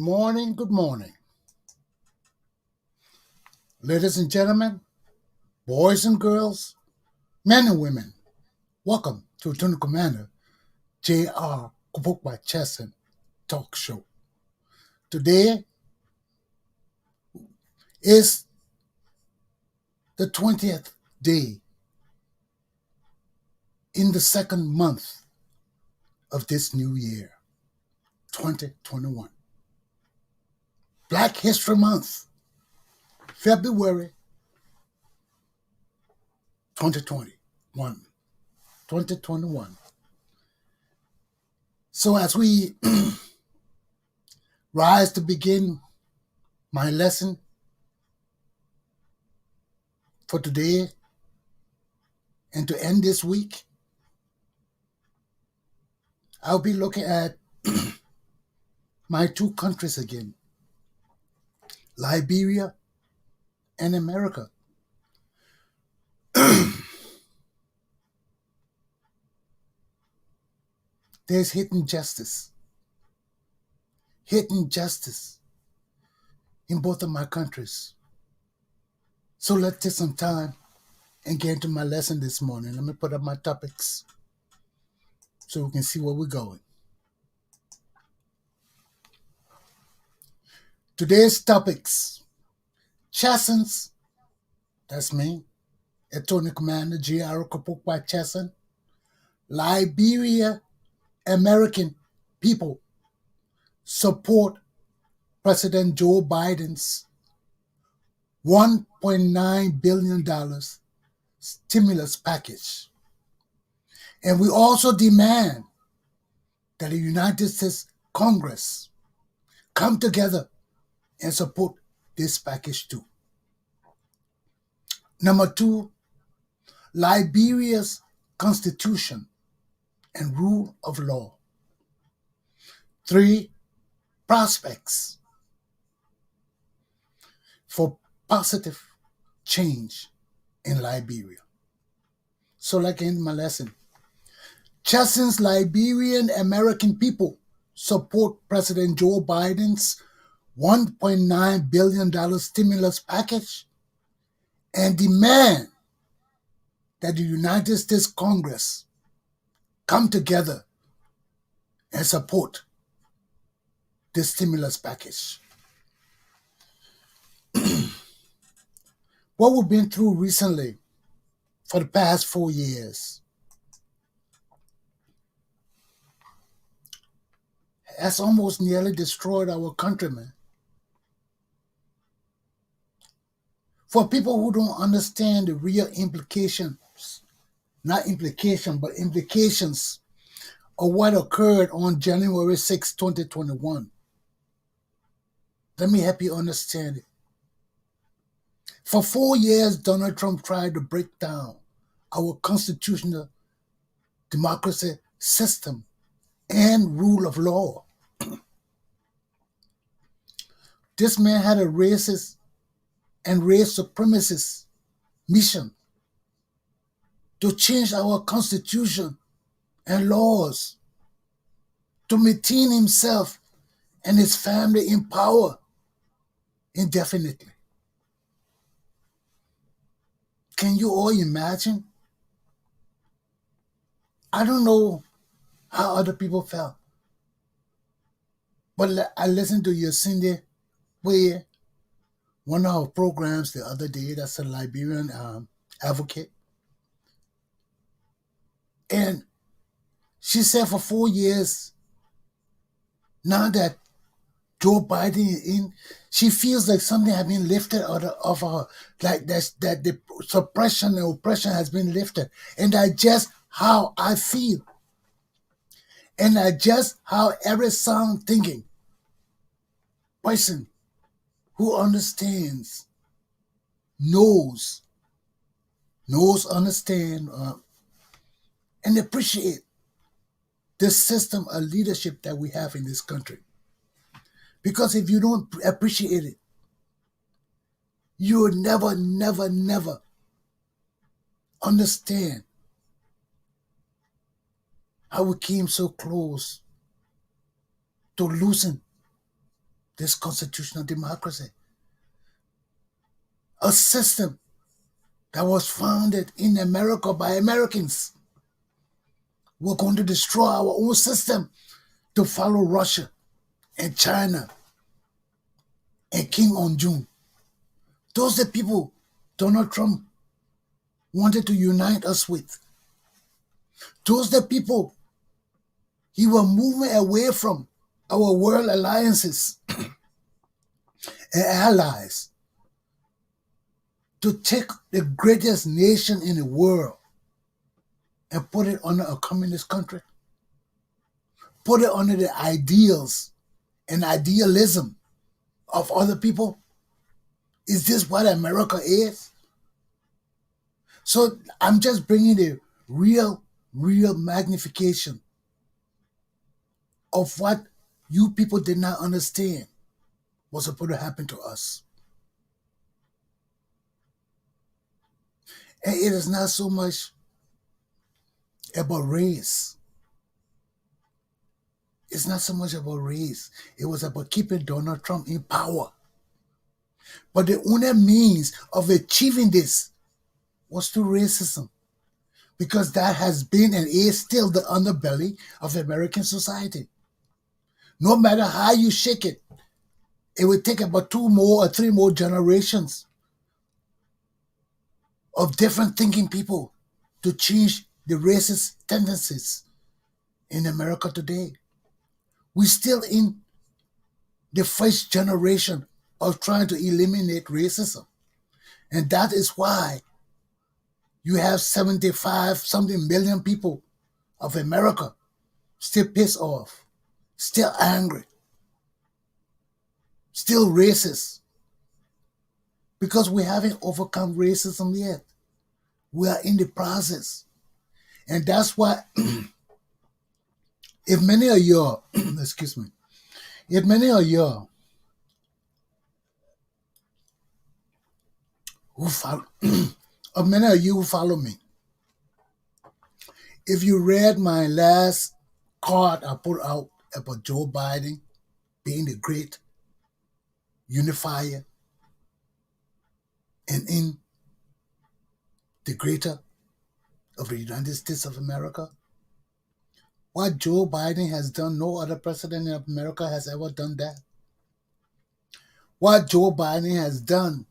Good morning, ladies and gentlemen, boys and girls, men and women. Welcome to Lieutenant Commander J.R. Galpohkpa Chesson Talk Show. Today is the 20th day in the second month of this new year, 2021. Black History Month, February 2021. 2021. So as we rise to begin my lesson for today and to end this week, I'll be looking at my two countries again, Liberia and America. There's hidden justice in both of my countries. So let's take some time and get into my lesson this morning. Let me put up my topics so we can see where we're going. Today's topics: Chessons, that's me, Attorney Commander J.R. Galpohkpa Chesson. Liberia American people support President Joe Biden's $1.9 billion stimulus package. And we also demand that the United States Congress come together and support this package too. Number two, Liberia's constitution and rule of law. 3, prospects for positive change in Liberia. So like in my lesson, Chesson's Liberian American people support President Joe Biden's $1.9 billion stimulus package and demand that the United States Congress come together and support this stimulus package. What we've been through recently for the past 4 years has almost nearly destroyed our country, man. For people who don't understand the real implications of what occurred on January 6, 2021, let me help you understand it. For 4 years, Donald Trump tried to break down our constitutional democracy system and rule of law. This man had a racist and race supremacist mission to change our constitution and laws to maintain himself and his family in power indefinitely. Can you all imagine? I don't know how other people felt, but I listened to Yacinda Way, one of our programs the other day. That's a Liberian advocate. And she said for 4 years, now that Joe Biden is in, she feels like something has been lifted out of her, like that the suppression and oppression has been lifted. And that's just how I feel. And that's just how every sound thinking person who understands, understand, and appreciate the system of leadership that we have in this country. Because if you don't appreciate it, you will never understand how we came so close to losing this constitutional democracy. A system that was founded in America by Americans. We're going to destroy our own system to follow Russia and China and Kim Jong-un. Those are the people Donald Trump wanted to unite us with. Those are the people he was moving away from our world alliances and allies to take the greatest nation in the world and put it under a communist country. Put it under the ideals and idealism of other people. Is this what America is? So I'm just bringing the real magnification of what you people did not understand was supposed to happen to us. And it is not so much about race. It's not so much about race. It was about keeping Donald Trump in power. But the only means of achieving this was through racism. Because that has been and is still the underbelly of American society. No matter how you shake it, it would take about 2 more or 3 more generations of different thinking people to change the racist tendencies in America today. We're still in the first generation of trying to eliminate racism. And that is why you have 75 something million people of America still pissed off, still angry, still racist. Because we haven't overcome racism yet. We are in the process. And that's why if many of you, excuse me, if many of you who follow, of many of you who follow me, if you read my last card I put out about Joe Biden being the great unifier and integrator of the United States of America, what Joe Biden has done, no other president of America has ever done that. What Joe Biden has done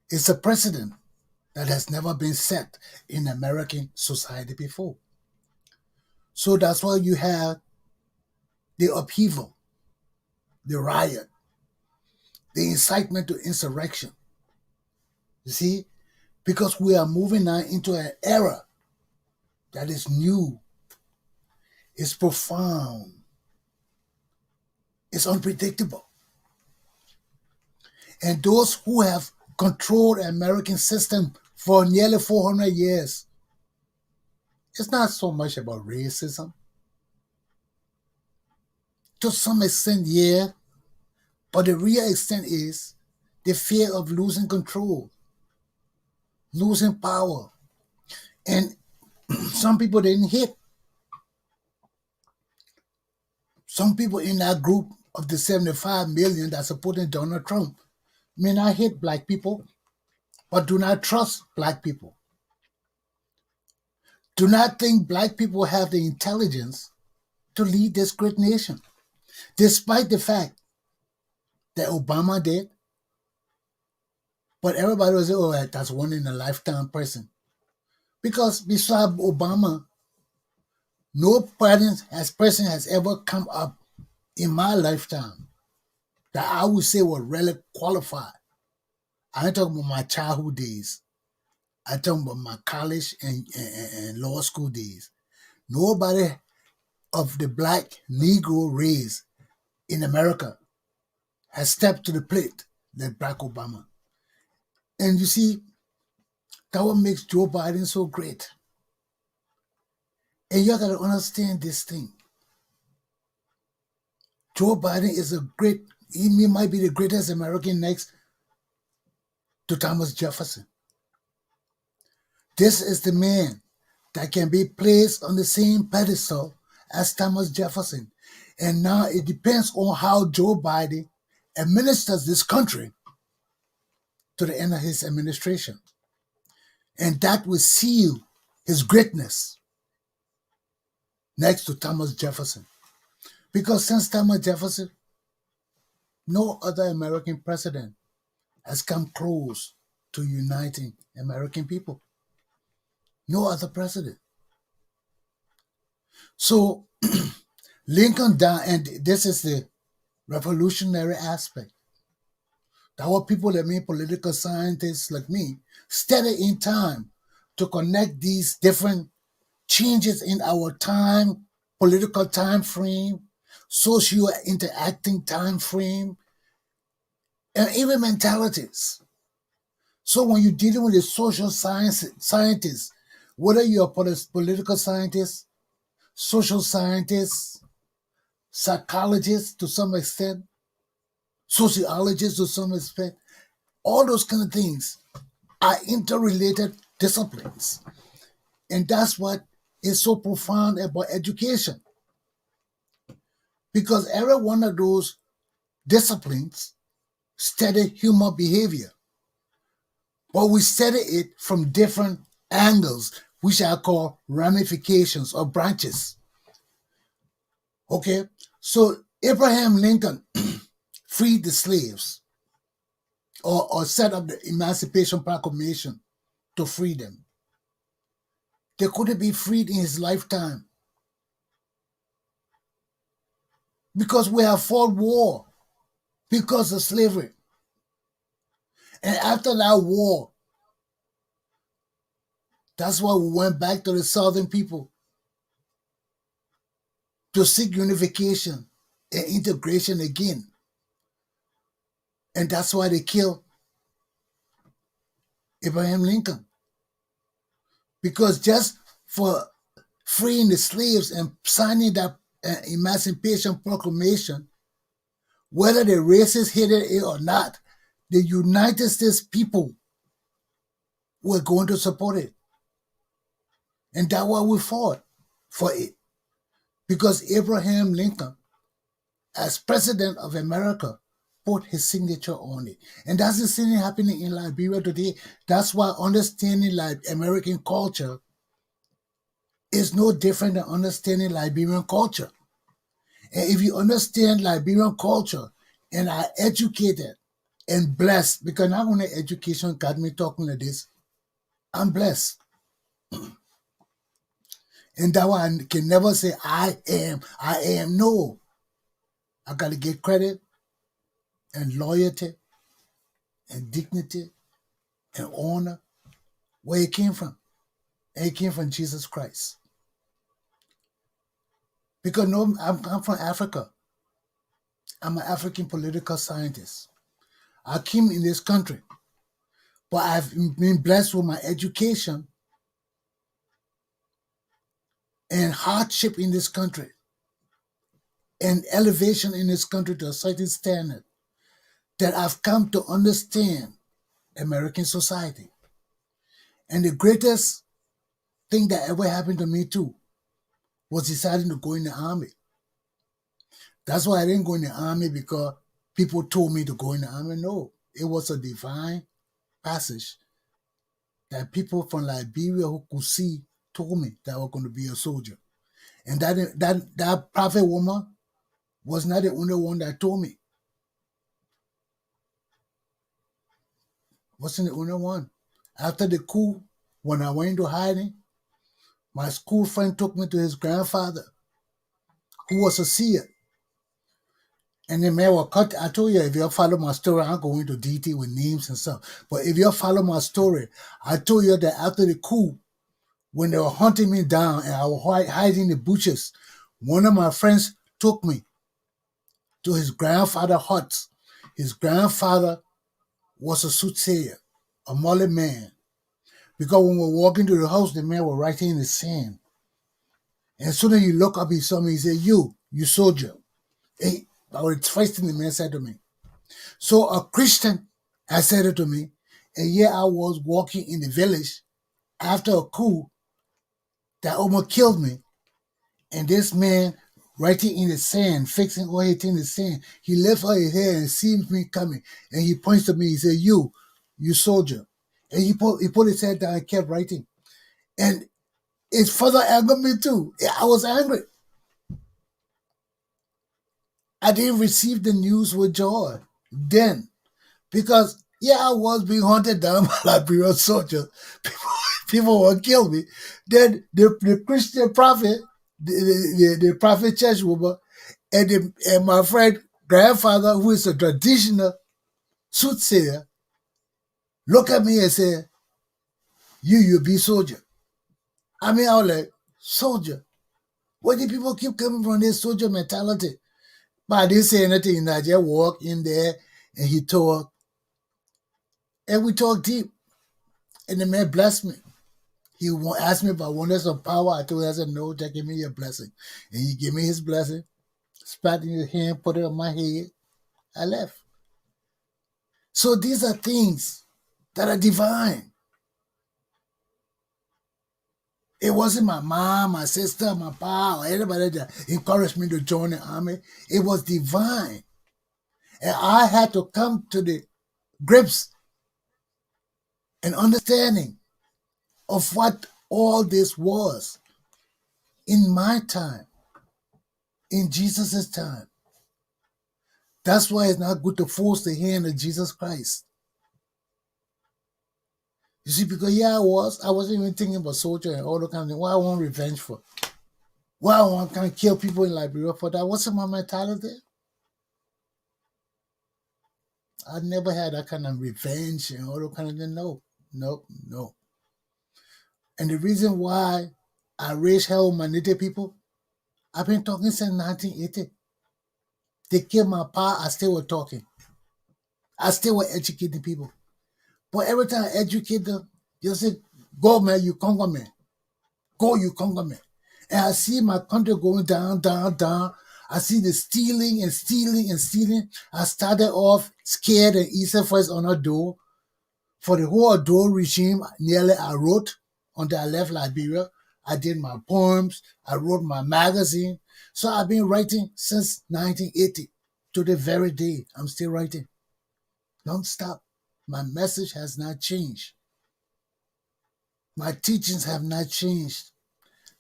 is a precedent that has never been set in American society before. So that's why you have the upheaval, the riot, the incitement to insurrection. You see? Because we are moving now into an era that is new, it's profound, it's unpredictable. And those who have controlled the American system for nearly 400 years, it's not so much about racism. To some extent, yeah, but the real extent is the fear of losing control, losing power. And some people didn't hit. Some people in that group of the 75 million that supporting Donald Trump may not hate black people, but do not trust black people. Do not think black people have the intelligence to lead this great nation, despite the fact that Obama did. But everybody was saying, oh, that's one in a lifetime person. Because besides Obama, no president has ever come up in my lifetime that I would say were really qualified. I ain't talking about my childhood days. I'm talking about my college and law school days. Nobody of the black Negro race in America has stepped to the plate like Barack Obama. And you see, that what makes Joe Biden so great. And you got to understand this thing. Joe Biden is he might be the greatest American next to Thomas Jefferson. This is the man that can be placed on the same pedestal as Thomas Jefferson. And now it depends on how Joe Biden administers this country to the end of his administration. And that will seal his greatness next to Thomas Jefferson. Because since Thomas Jefferson, no other American president has come close to uniting American people. No other president. So Lincoln died, and this is the revolutionary aspect. That what people that mean political scientists like me study in time to connect these different changes in our time, political time frame, socio interacting time frame, and even mentalities. So when you're dealing with a social scientist, whether you're a political scientist, social scientist, psychologist to some extent, sociologist to some extent, all those kind of things are interrelated disciplines. And that's what is so profound about education. Because every one of those disciplines study human behavior. But we study it from different angles, which I call ramifications or branches. Okay? So Abraham Lincoln freed the slaves or set up the Emancipation Proclamation to free them. They couldn't be freed in his lifetime because we have fought war because of slavery. And after that war, that's why we went back to the southern people to seek unification and integration again. And that's why they killed Abraham Lincoln. Because just for freeing the slaves and signing that Emancipation Proclamation, whether the racists hated it or not, the United States people were going to support it. And that's why we fought for it. Because Abraham Lincoln, as president of America, put his signature on it. And that's the same thing happening in Liberia today. That's why understanding American culture is no different than understanding Liberian culture. And if you understand Liberian culture and are educated and blessed, because not only education got me talking like this, I'm blessed. And that why I can never say I am. No. I got to get credit and loyalty and dignity and honor where it came from. And it came from Jesus Christ. Because no, I'm from Africa. I'm an African political scientist. I came in this country, but I've been blessed with my education and hardship in this country and elevation in this country to a certain standard that I've come to understand American society. And the greatest thing that ever happened to me too was deciding to go in the army. That's why I didn't go in the army because people told me to go in the army. No, it was a divine passage that people from Liberia who could see told me that I was going to be a soldier. And that prophet woman was not the only one that told me. Wasn't the only one. After the coup, when I went into hiding, my school friend took me to his grandfather, who was a seer. And the man will cut. I told you, if you follow my story, I'm going into detail with names and stuff. But if you follow my story, I told you that after the coup, when they were hunting me down and I was hiding in the bushes, one of my friends took me to his grandfather's hut. His grandfather was a soothsayer, a mullet man. Because when we were walking to the house, the man was writing in the sand. And as soon as you look up, he saw me, he said, you soldier. Hey, that was the first thing the man said to me. So a Christian had said it to me, and here I was walking in the village after a coup that almost killed me. And this man writing in the sand, fixing all his things in the sand. He lifts up his head and sees me coming, and he points to me. He said, you soldier. And he put his head down and kept writing. And it further angered me too. I was angry. I didn't receive the news with joy then. Because, yeah, I was being hunted down by Liberian soldiers. People will kill me. Then the Christian prophet, the prophet church woman, and my friend grandfather, who is a traditional soothsayer, look at me and say, you be soldier. I mean, I was like, soldier? Why do people keep coming from this soldier mentality? But I didn't say anything. I just walked in there and he talked. And we talked deep. And the man blessed me. He asked me if I wanted some power. I told him, I said, no, just give me your blessing. And he gave me his blessing, spat in his hand, put it on my head. I left. So these are things that are divine. It wasn't my mom, my sister, my pa, or anybody that encouraged me to join the army. It was divine. And I had to come to the grips and understanding of what all this was in my time, in Jesus' time. That's why it's not good to force the hand of Jesus Christ. You see, because I wasn't even thinking about soldier and all the kind of thing. What I want revenge for? What I want kind of kill people in Liberia for? That wasn't my mentality. I never had that kind of revenge and all that kind of thing. No. And the reason why I raised hell with my native people, I've been talking since 1980. They killed my pa, I still was talking. I still was educating people. But every time I educate them, they say, go man, you Congo man. Go, you Congo man. And I see my country going down. I see the stealing. I started off scared and easy first on a door. For the whole Ado regime, nearly I wrote until I left Liberia. I did my poems. I wrote my magazine. So I've been writing since 1980 to the very day. I'm still writing. Don't stop. My message has not changed. My teachings have not changed.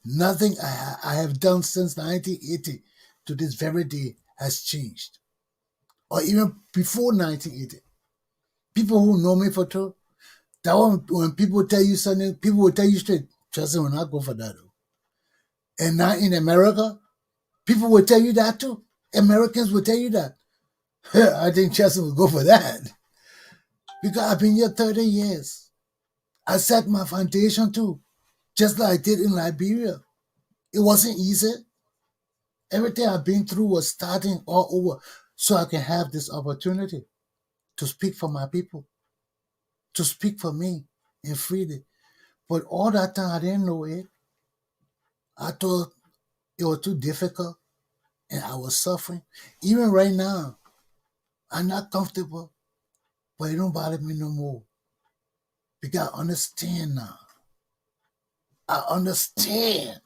Nothing I have done since 1980 to this very day has changed. Or even before 1980. People who know me for true, that one, when people tell you something, people will tell you straight, Chesson will not go for that. And now in America, people will tell you that too. Americans will tell you that. I think Chesson will go for that. Because I've been here 30 years. I set my foundation too, just like I did in Liberia. It wasn't easy. Everything I've been through was starting all over so I can have this opportunity to speak for my people, to speak for me in freedom. But all that time I didn't know it. I thought it was too difficult and I was suffering. Even right now, I'm not comfortable, but it don't bother me no more. Because I understand now. I understand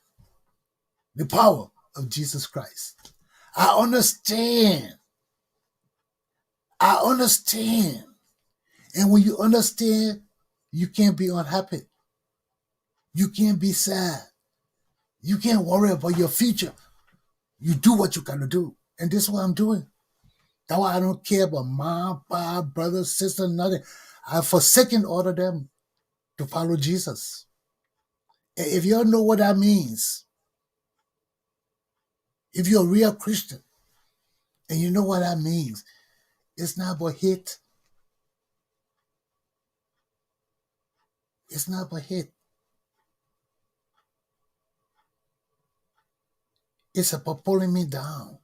the power of Jesus Christ. I understand. I understand. And when you understand, you can't be unhappy. You can't be sad. You can't worry about your future. You do what you gotta do. And this is what I'm doing. That's why I don't care about mom, pop, brother, sister, nothing. I've forsaken all of them to follow Jesus. And if you don't know what that means, if you're a real Christian and you know what that means, it's not about hate. It's not about hate. It's about pulling me down.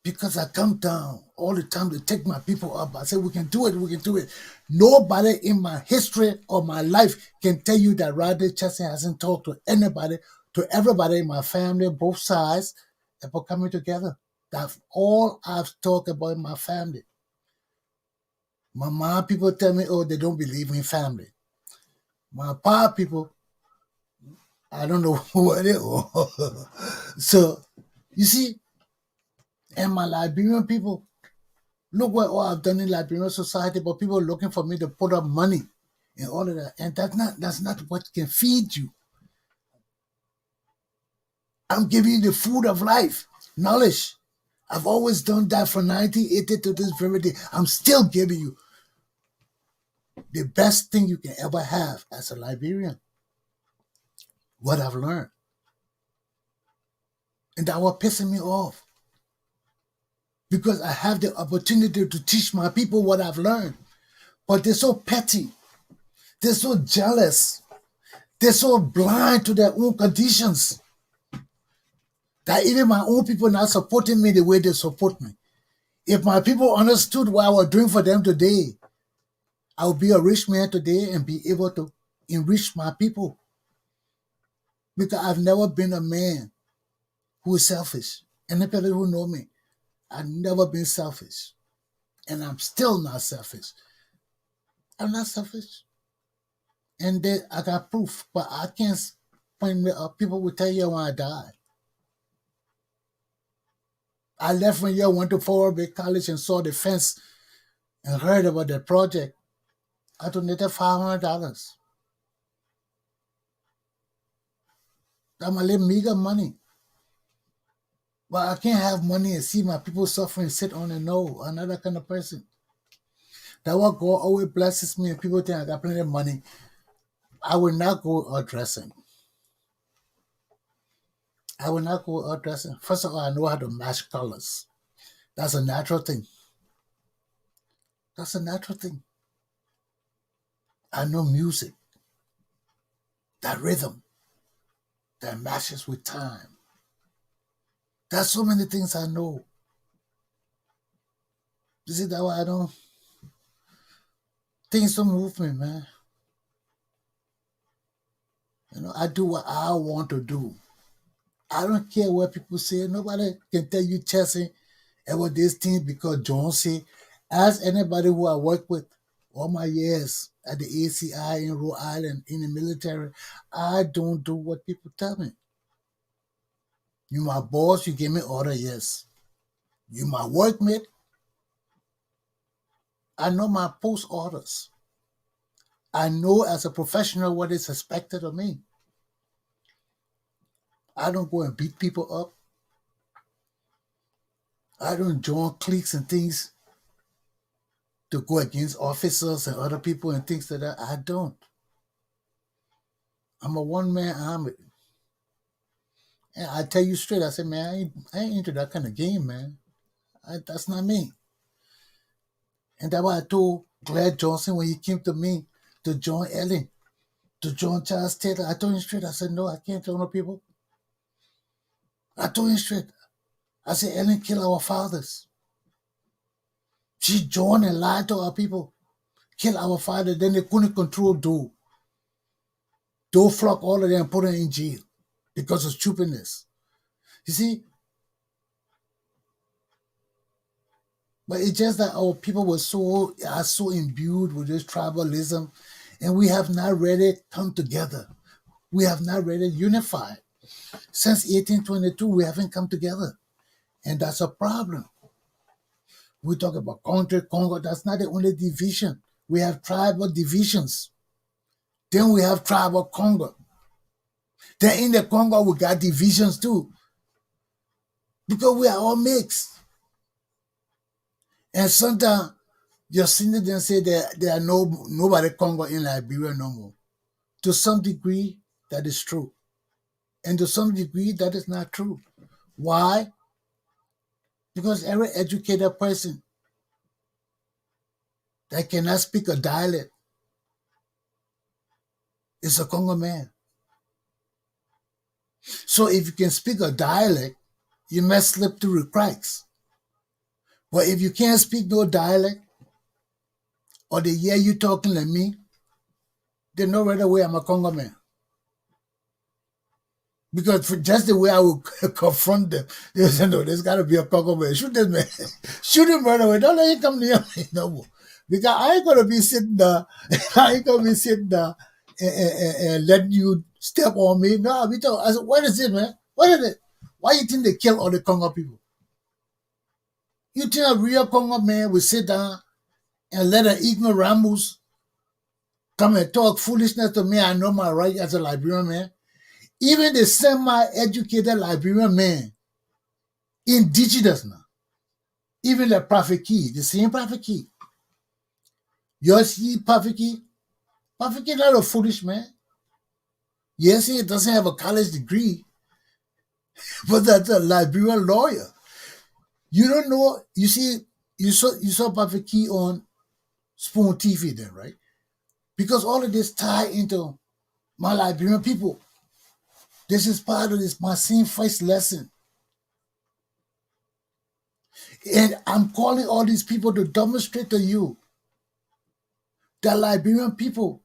Because I come down all the time to take my people up. I say, we can do it. Nobody in my history or my life can tell you that Rodney Chesson hasn't talked to anybody, to everybody in my family, both sides, about coming together. That's all I've talked about in my family. My mom people tell me, oh, they don't believe in family. My pa people, I don't know what it was. So, you see, and my Liberian people, look what all I've done in Liberian society, but people are looking for me to put up money and all of that. And that's not what can feed you. I'm giving you the food of life, knowledge. I've always done that from 1980 to this very day. I'm still giving you the best thing you can ever have as a Liberian, what I've learned. And that was pissing me off because I have the opportunity to teach my people what I've learned. But they're so petty. They're so jealous. They're so blind to their own conditions that even my own people not supporting me the way they support me. If my people understood what I was doing for them today, I would be a rich man today and be able to enrich my people. Because I've never been a man who is selfish. Anybody who know me, I've never been selfish. And I'm still not selfish. I'm not selfish. And then I got proof, but I can't point me up. People will tell you when I die. I left when you went to Forward Bay College and saw the fence and heard about the project. I donated $500. That's my little meager money. But I can't have money and see my people suffering, sit on and know. I'm not that kind of person. That what God always blesses me and people think I got plenty of money. I will not go out dressing. I will not go out dressing. First of all, I know how to match colors. That's a natural thing. That's a natural thing. I know music, that rhythm that matches with time. There's so many things I know. You see that why I don't things don't move me, man. I do what I want to do. I don't care what people say. Nobody can tell you Chesson about this thing because John say. Ask anybody who I work with all my years at the ACI in Rhode Island in the military. I don't do what people tell me. You my boss, you give me order, yes. You my workmate, I know my post orders. I know as a professional what is expected of me. I don't go and beat people up. I don't join cliques and things to go against officers and other people and things like that. I don't. I'm a one-man army. And I tell you straight, I said, man, I ain't into that kind of game, man. That's not me. And that's why I told Claire Johnson when he came to me to join Ellen, to join Charles Taylor. I told him straight, I said, no, I can't tell no people. I told him straight. I said, Ellen killed our fathers. She joined and lied to our people. Kill our father. Then they couldn't control Doe. Doe flocked all of them and put her in jail because of stupidness. You see? But it's just that our people are so imbued with this tribalism, and we have not really come together. We have not really unified. Since 1822, we haven't come together. And that's a problem. We talk about country, Congo. That's not the only division. We have tribal divisions. Then we have tribal Congo. Then in the Congo, we got divisions too. Because we are all mixed. And sometimes your citizens say that there are nobody Congo in Liberia no more. To some degree, that is true. And to some degree, that is not true. Why? Because every educated person that cannot speak a dialect is a Congo man. So if you can speak a dialect, you must slip through the cracks. But if you can't speak no dialect, or they hear you talking like me, they know right away I'm a Congo man. Because for just the way I would confront them, they say, no, there's got to be a Congo man. Shoot this man. Shoot him right away. Don't let him come near me no more. Because I ain't going to be sitting there. I ain't going to be sitting there and letting you step on me. No, we don't. I said, what is it, man? What is it? Why you think they kill all the Congo people? You think a real Congo man will sit down and let an ignoramus come and talk foolishness to me? I know my right as a Liberian man. Even the semi-educated Liberian man, indigenous now, even the Prophet Key, the same Prophet Key. You see Prophet Key? Prophet Key not a foolish man. Yes, he doesn't have a college degree, but that's a Liberian lawyer. You don't know. You see, you saw Prophet Key on Spoon TV then, right? Because all of this tie into my Liberian people. This is part of this my same first lesson. And I'm calling all these people to demonstrate to you that Liberian people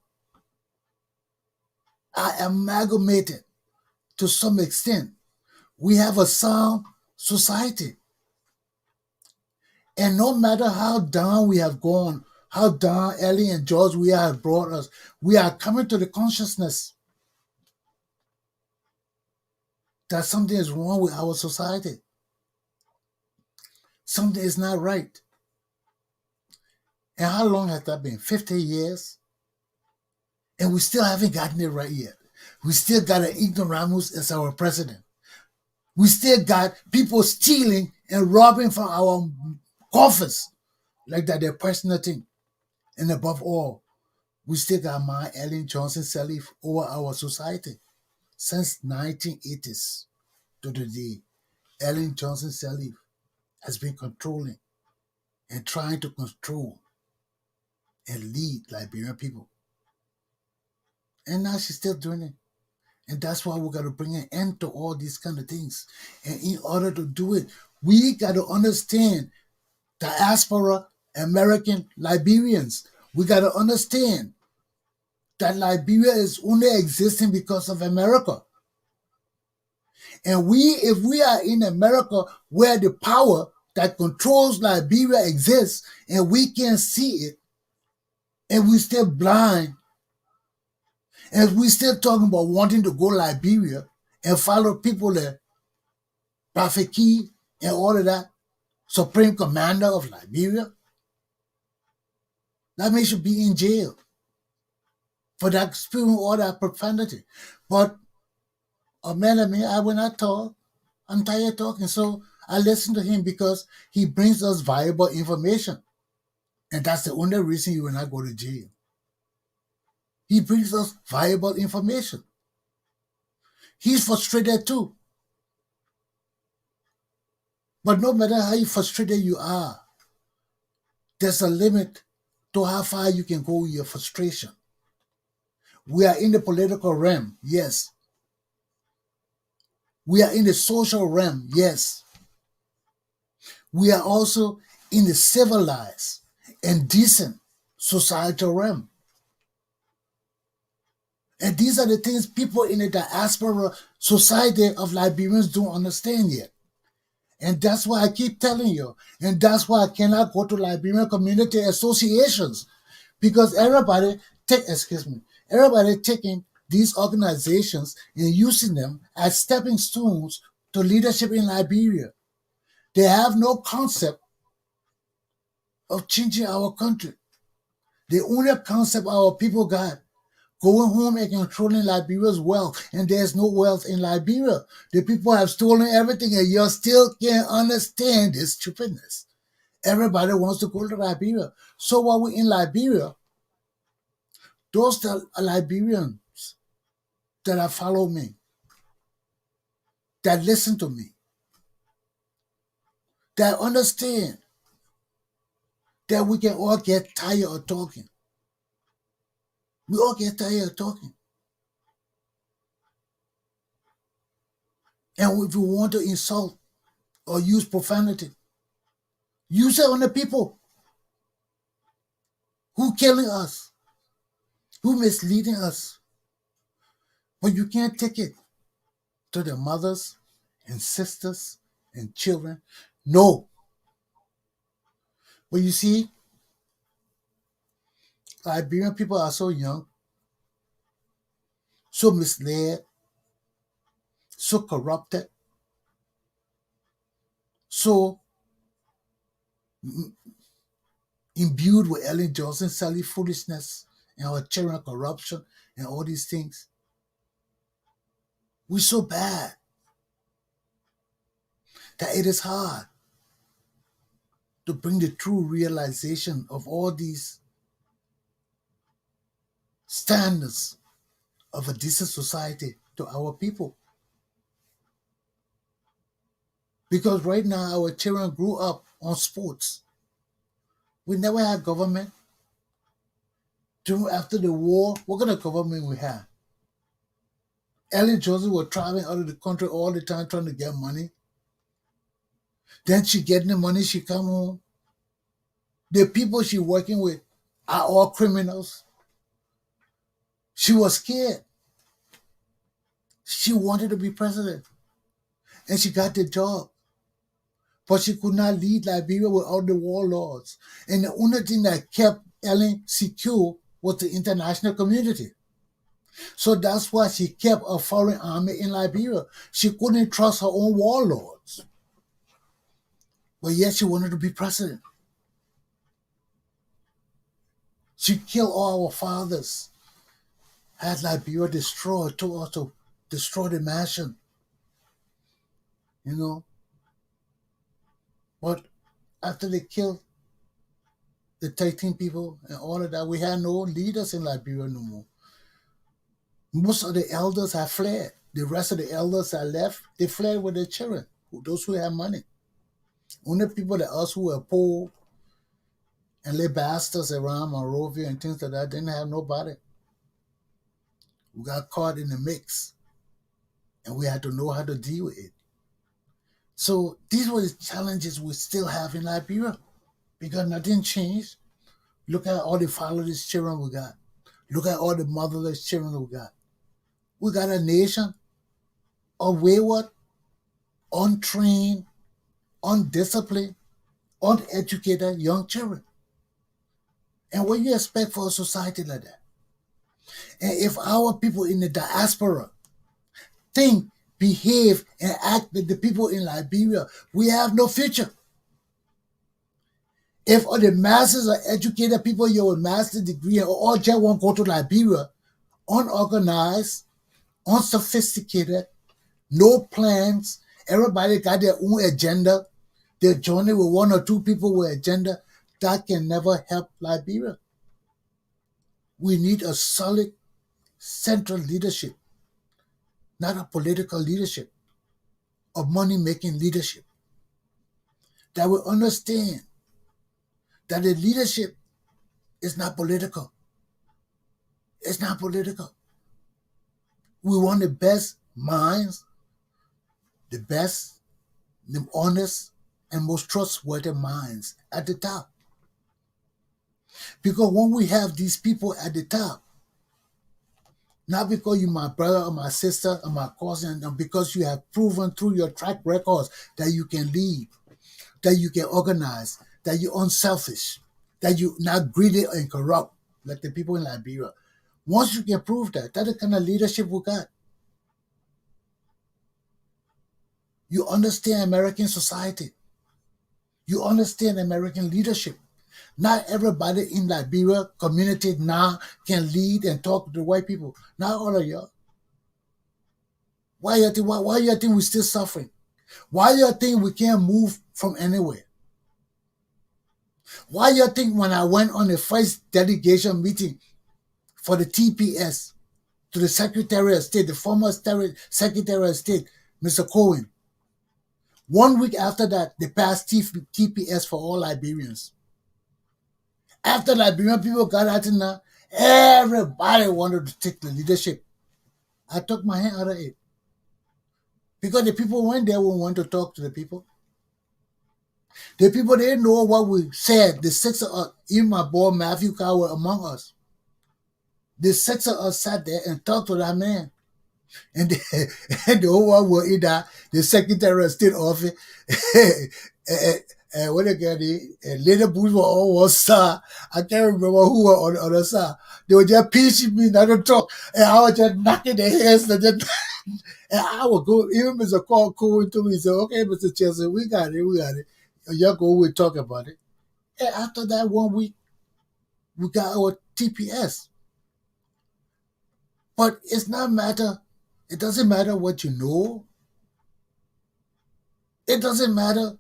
are amalgamated to some extent. We have a sound society. And no matter how down we have gone, how down Ellie and George we have brought us, we are coming to the consciousness that something is wrong with our society. Something is not right. And how long has that been? 50 years? And we still haven't gotten it right yet. We still got an ignoramus as our president. We still got people stealing and robbing from our coffers like that, their personal thing. And above all, we still got my Ellen Johnson Sirleaf over our society since 1980s to today. Ellen Johnson Sirleaf has been controlling and trying to control and lead Liberian people. And now she's still doing it. And that's why we got to bring an end to all these kind of things. And in order to do it, we got to understand diaspora American Liberians. We got to understand that Liberia is only existing because of America. And if we are in America where the power that controls Liberia exists and we can't see it, and we still blind, and we still talking about wanting to go Liberia and follow people there, Prophet Key and all of that, Supreme Commander of Liberia, that means you be in jail for that spewing all that profanity. But a man like me, I will not talk. I'm tired of talking. So I listen to him because he brings us valuable information. And that's the only reason you will not go to jail. He brings us valuable information. He's frustrated too. But no matter how frustrated you are, there's a limit to how far you can go with your frustration. We are in the political realm, yes. We are in the social realm, yes. We are also in the civilized and decent societal realm. And these are the things people in the diaspora society of Liberians don't understand yet. And that's why I keep telling you. And that's why I cannot go to Liberian community associations. Because everybody taking these organizations and using them as stepping stones to leadership in Liberia. They have no concept of changing our country. The only concept our people got going home and controlling Liberia's wealth, and there's no wealth in Liberia. The people have stolen everything, and you still can't understand this stupidness. Everybody wants to go to Liberia. So while we're in Liberia, those that are Liberians that have followed me, that listen to me, that understand that we can all get tired of talking. We all get tired of talking. And if we want to insult or use profanity, use it on the people who killing us, who misleading us. But you can't take it to the mothers and sisters and children. No. But you see, Liberian people are so young. so misled, so corrupted, so imbued with Ellen Johnson, Sally foolishness, and our children corruption, and all these things. We're so bad that it is hard to bring the true realization of all these standards of a decent society to our people. Because right now our children grew up on sports. We never had government. After the war, what kind of government we had? Ellen Johnson was traveling out of the country all the time trying to get money. Then she getting the money, she come home. The people she working with are all criminals. She was scared. She wanted to be president. And she got the job. But she could not lead Liberia without the warlords. And the only thing that kept Ellen secure was the international community. So that's why she kept a foreign army in Liberia. She couldn't trust her own warlords. But yet she wanted to be president. She killed all our fathers. Had Liberia destroyed, told us to destroy the mansion. You know. But after they killed the 13 people and all of that, we had no leaders in Liberia no more. Most of the elders have fled. The rest of the elders that left, they fled with their children, those who had money. Only people like us who were poor and lay bastards around Monrovia and things like that didn't have nobody. We got caught in the mix and we had to know how to deal with it. So these were the challenges we still have in Liberia because nothing changed. Look at all the fatherless children we got. Look at all the motherless children we got. We got a nation of wayward, untrained, undisciplined, uneducated young children. And what you expect for a society like that? And if our people in the diaspora think, behave, and act like the people in Liberia, we have no future. If all the masses are educated people, you with master's degree, and all just won't go to Liberia, unorganized, unsophisticated, no plans, everybody got their own agenda, they're joining with one or two people with agenda, that can never help Liberia. We need a solid central leadership, not a political leadership, a money-making leadership that will understand that the leadership is not political. It's not political. We want the best minds, the best, the honest, and most trustworthy minds at the top. Because when we have these people at the top, not because you're my brother or my sister or my cousin, and because you have proven through your track records that you can lead, that you can organize, that you're unselfish, that you're not greedy and corrupt like the people in Liberia. Once you can prove that, that's the kind of leadership we got. You understand American society. You understand American leadership. Not everybody in Liberia community now can lead and talk to the white people. Not all of y'all. Why you think we're still suffering? Why you think we can't move from anywhere? Why you think when I went on the first delegation meeting for the TPS to the Secretary of State, the former Secretary of State, Mr. Cohen, 1 week after that, they passed TPS for all Liberians. After Liberian people got out in there, everybody wanted to take the leadership. I took my hand out of it. Because the people went there who want to talk to the people. The people didn't know what we said. The six of us, even my boy Matthew Carr were among us. The six of us sat there and talked to that man. And the whole world were either the Secretary of State office, and when they get it, and little boys were all one side. I can't remember who were on the other side. They were just pinching me, not to talk, and I was just knocking their heads, and, just, and I would go. Even Mr. Call called to me and said, "Okay, Mr. Chesson, we got it, we got it." And y'all go, we talk about it. And after that 1 week, we got our TPS. But it's not matter. It doesn't matter what you know. It doesn't matter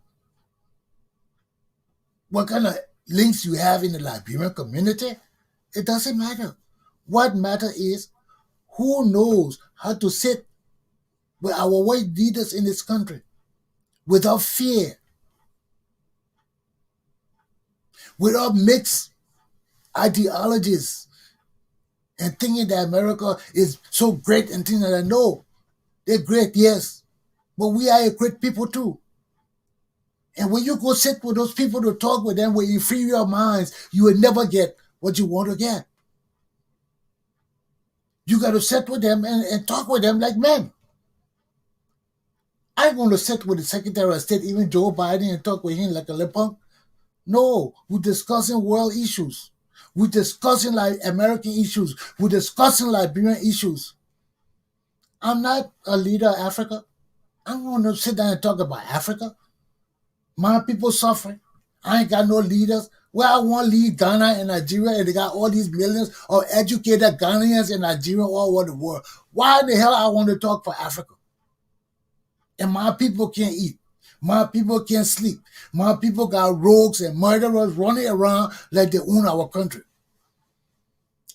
what kind of links you have in the Liberian community. It doesn't matter. What matters is who knows how to sit with our white leaders in this country without fear, without mixed ideologies, and thinking that America is so great and things like that. No, they're great, yes, but we are a great people too. And when you go sit with those people to talk with them, when you free your minds, you will never get what you want to get. You got to sit with them and talk with them like men. I'm going to sit with the Secretary of State, even Joe Biden, and talk with him like a little punk. No, we're discussing world issues. We're discussing like American issues. We're discussing Liberian issues. I'm not a leader of Africa. I'm going to sit down and talk about Africa. My people suffering. I ain't got no leaders. Well, I want to lead Ghana and Nigeria, and they got all these millions of educated Ghanaians in Nigeria all over the world. Why the hell I want to talk for Africa? And my people can't eat. My people can't sleep. My people got rogues and murderers running around like they own our country.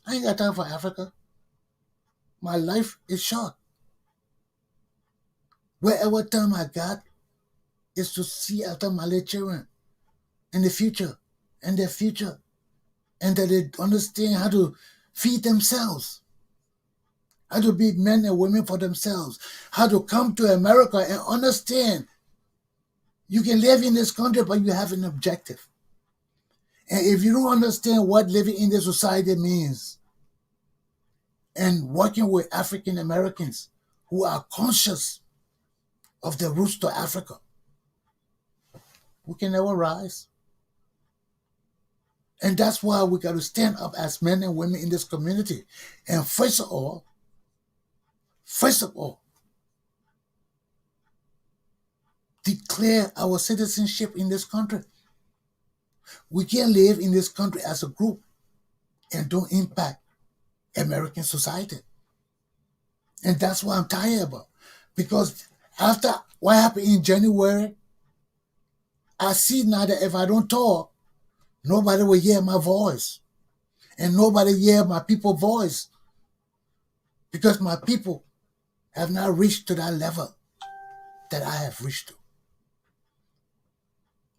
I ain't got time for Africa. My life is short. Wherever time I got is to see after my little children in the future and their future, and that they understand how to feed themselves, how to be men and women for themselves, how to come to America and understand you can live in this country, but you have an objective. And if you don't understand what living in this society means, and working with African Americans who are conscious of the roots to Africa, we can never rise. And that's why we got to stand up as men and women in this community. And first of all, declare our citizenship in this country. We can't live in this country as a group and don't impact American society. And that's what I'm tired about. Because after what happened in January, I see now that if I don't talk, nobody will hear my voice. And nobody hear my people's voice. Because my people have not reached to that level that I have reached to.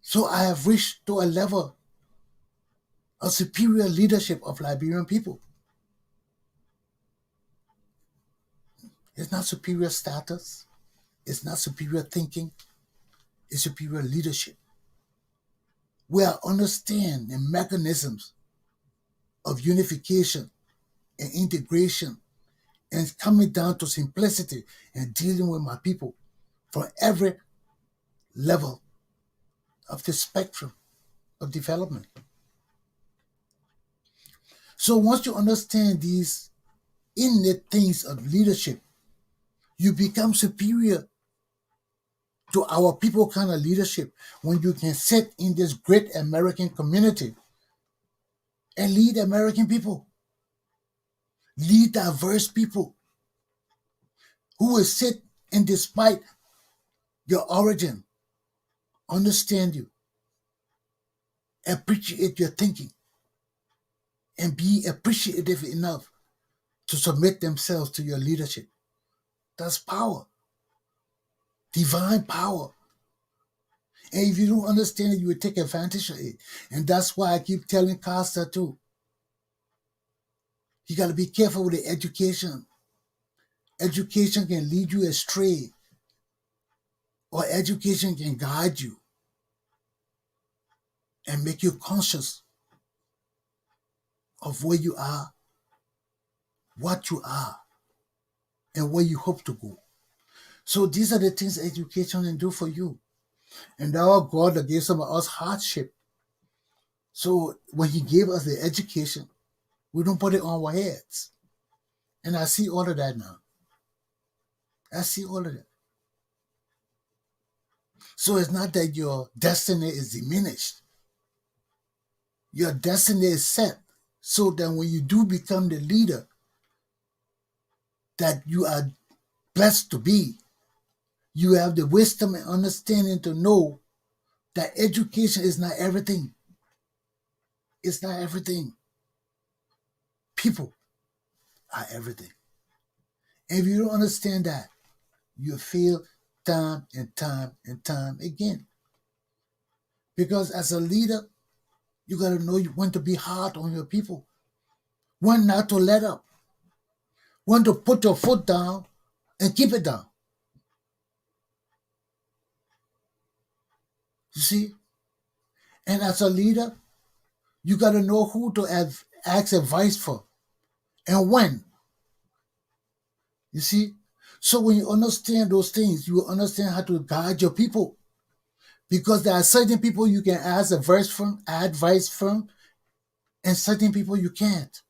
So I have reached to a level of superior leadership of Liberian people. It's not superior status. It's not superior thinking. It's superior leadership. Where I understand the mechanisms of unification and integration and coming down to simplicity and dealing with my people from every level of the spectrum of development. So once you understand these innate things of leadership, you become superior to our people kind of leadership when you can sit in this great American community and lead American people, lead diverse people who will sit and despite your origin, understand you, appreciate your thinking, and be appreciative enough to submit themselves to your leadership. That's power, divine power. And if you don't understand it, you will take advantage of it. And that's why I keep telling Costa too. You got to be careful with the education. Education can lead you astray, or education can guide you and make you conscious of where you are, what you are, and where you hope to go. So these are the things education can do for you. And our God that gave some of us hardship. So when he gave us the education, we don't put it on our heads. And I see all of that now. I see all of that. So it's not that your destiny is diminished. Your destiny is set so that when you do become the leader that you are blessed to be, you have the wisdom and understanding to know that education is not everything. It's not everything. People are everything. And if you don't understand that, you fail time and time and time again. Because as a leader, you got to know when to be hard on your people, when not to let up, when to put your foot down and keep it down. You see? And as a leader, you got to know who to ask advice for and when. You see? So when you understand those things, you will understand how to guide your people. Because there are certain people you can ask advice from, and certain people you can't.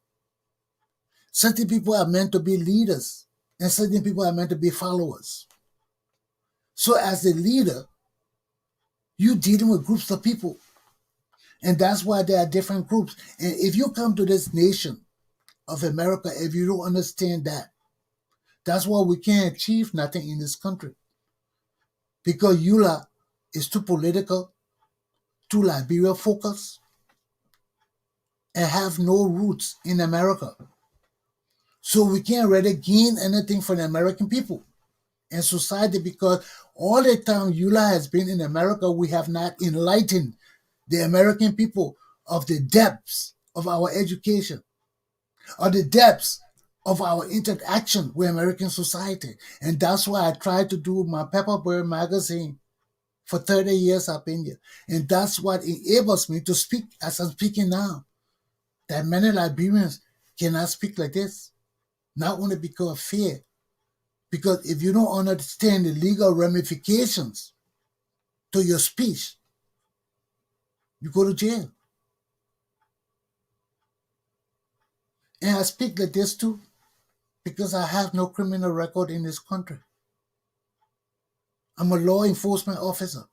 Certain people are meant to be leaders, and certain people are meant to be followers. So as a leader, you're dealing with groups of people. And that's why there are different groups. And if you come to this nation of America, if you don't understand that, that's why we can't achieve nothing in this country. Because EULA is too political, too Liberia focused, and have no roots in America. So we can't really gain anything from the American people and society because all the time EULA has been in America, we have not enlightened the American people of the depths of our education or the depths of our interaction with American society. And that's why I tried to do my Pepper Bird magazine. For 30 years I've been here. And that's what enables me to speak as I'm speaking now. That many Liberians cannot speak like this. Not only because of fear, because if you don't understand the legal ramifications to your speech, you go to jail. And I speak like this too, because I have no criminal record in this country. I'm a law enforcement officer.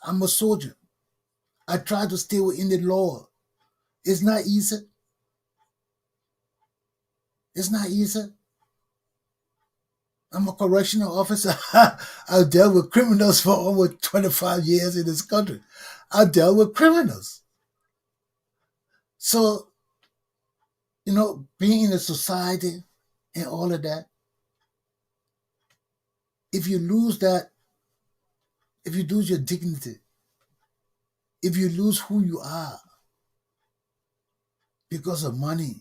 I'm a soldier. I try to stay within the law. It's not easy. It's not easy. I'm a correctional officer. I've dealt with criminals for over 25 years in this country. I've dealt with criminals. So, being in a society and all of that, if you lose that, if you lose your dignity, if you lose who you are because of money,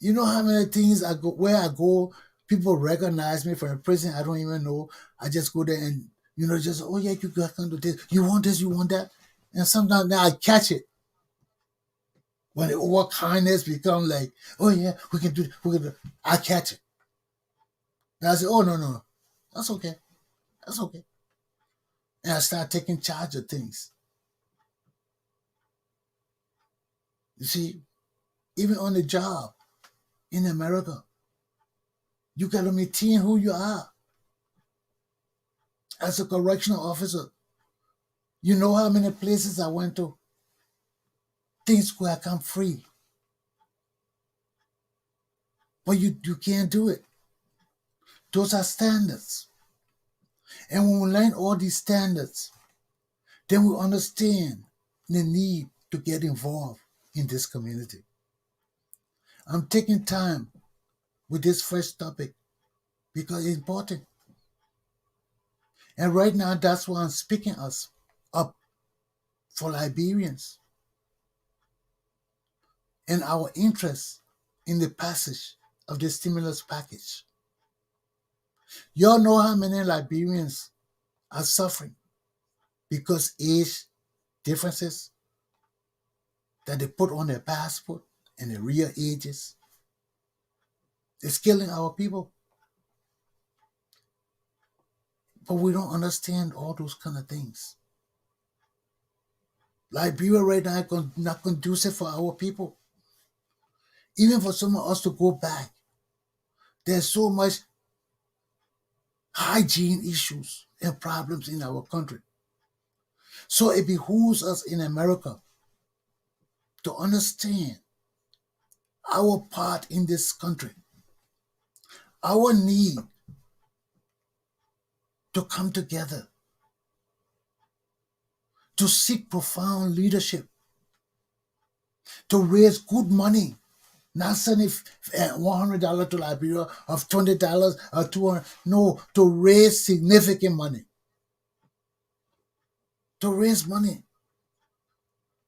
you know how many things where I go, people recognize me from a prison I don't even know. I just go there and, just, oh yeah, you got to do this. You want this, you want that. And sometimes now I catch it. When the over kindness become like, oh yeah, we can do it. I catch it. And I say, oh no. That's okay. That's okay. And I start taking charge of things. You see, even on the job in America, you got to maintain who you are. As a correctional officer, you know how many places I went to? Things where I come free. But you can't do it. Those are standards. And when we learn all these standards, then we understand the need to get involved in this community. I'm taking time with this first topic because it's important. And right now, that's why I'm speaking us up for Liberians and our interest in the passage of the stimulus package. Y'all know how many Liberians are suffering because age differences that they put on their passport and the real ages. It's killing our people. But we don't understand all those kind of things. Liberia right now is not conducive for our people. Even for some of us to go back, there's so much hygiene issues and problems in our country. So it behooves us in America to understand our part in this country, our need to come together, to seek profound leadership, to raise good money, not sending $100 to Liberia of $20 or $200. No, to raise significant money, to raise money,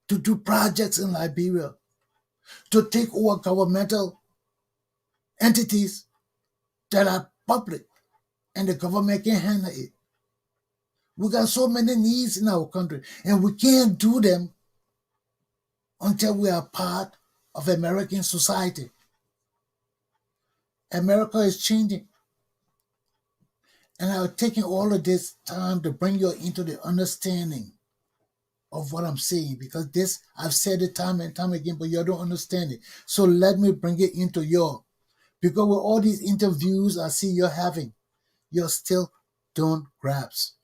to do projects in Liberia, to take over governmental entities that are public and the government can handle it. We got so many needs in our country and we can't do them until we are part of American society. America is changing. And I'm taking all of this time to bring you into the understanding of what I'm saying, because this, I've said it time and time again, but you don't understand it. So let me bring it into your, because with all these interviews I see you're having, you still don't grasp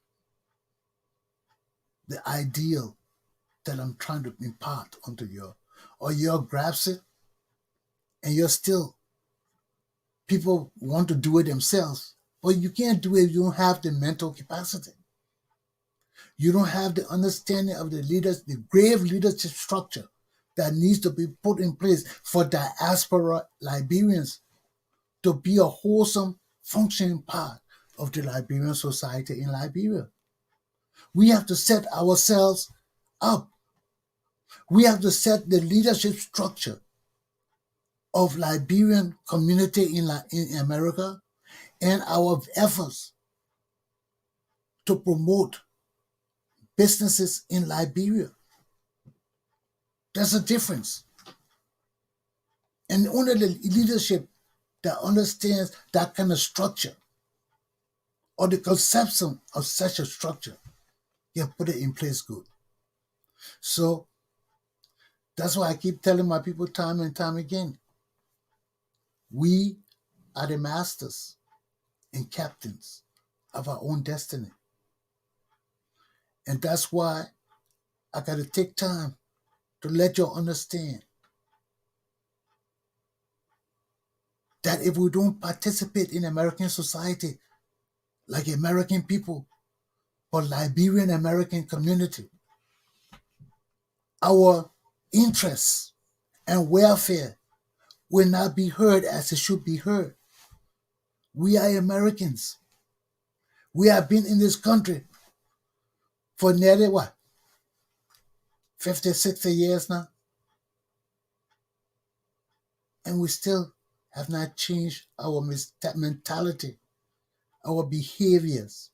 the ideal that I'm trying to impart onto you. Or you grasp it and you're still, people want to do it themselves, but you can't do it if you don't have the mental capacity. You don't have the understanding of the leaders, the grave leadership structure that needs to be put in place for diaspora Liberians to be a wholesome, functioning part of the Liberian society in Liberia. We have to set ourselves up. We have to set the leadership structure of Liberian community in America and our efforts to promote businesses in Liberia. There's a difference. And only the leadership that understands that kind of structure or the conception of such a structure can put it in place good. So that's why I keep telling my people time and time again, we are the masters and captains of our own destiny. And that's why I got to take time to let you understand that if we don't participate in American society like American people or Liberian American community, our interests and welfare will not be heard as it should be heard. We are Americans. We have been in this country for nearly what? 50, 60 years now. And we still have not changed our mentality, our behaviors,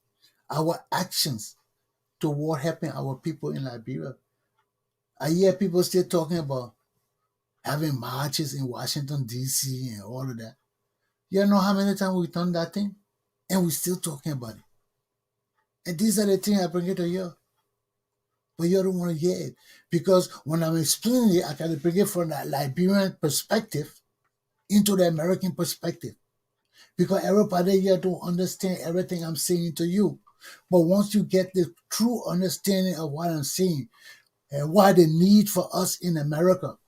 our actions toward helping our people in Liberia. I hear people still talking about having marches in Washington, D.C. and all of that. You know how many times we've done that thing? And we're still talking about it. And these are the things I bring it to you. But you don't want to hear it. Because when I'm explaining it, I got to bring it from that Liberian perspective into the American perspective. Because everybody here don't understand everything I'm saying to you. But once you get the true understanding of what I'm saying and why the need for us in America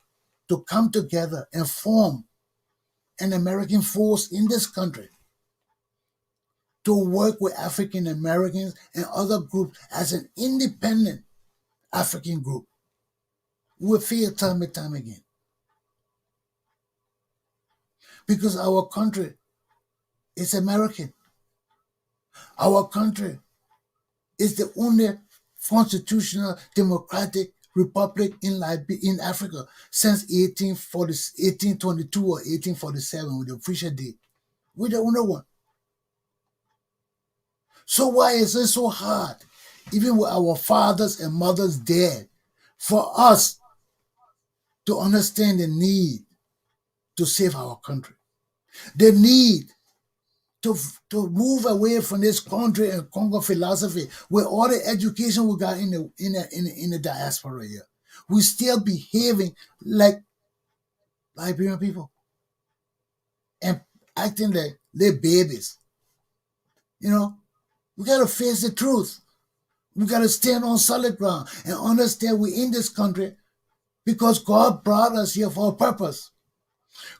to come together and form an American force in this country to work with African Americans and other groups as an independent African group, we fail time and time again. Because our country is American. Our country is the only constitutional democratic republic in Africa since 1822 or 1847 with the official date. We're the only one. So why is it so hard, even with our fathers and mothers dead, for us to understand the need to save our country? The need to, to move away from this country and Congo philosophy with all the education we got in the diaspora here. We still behaving like Liberian people and acting like they're babies. You know, we got to face the truth. We got to stand on solid ground and understand we're in this country because God brought us here for a purpose.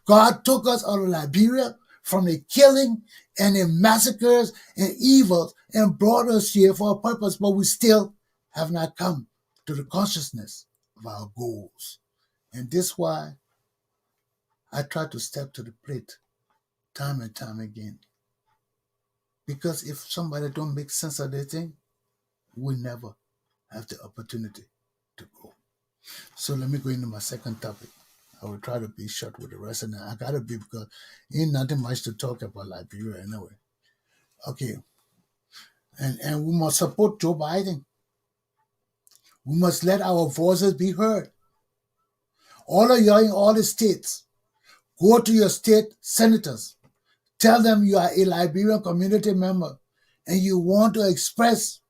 God took us out of Liberia from the killing and the massacres and evils and brought us here for a purpose, but we still have not come to the consciousness of our goals. And this is why I try to step to the plate time and time again. Because if somebody don't make sense of their thing, we never have the opportunity to grow. So let me go into my second topic. I will try to be short with the rest of that. I gotta be because ain't nothing much to talk about Liberia anyway. Okay. And we must support Joe Biden. We must let our voices be heard. All of y'all in all the states, go to your state senators. Tell them you are a Liberian community member and you want to express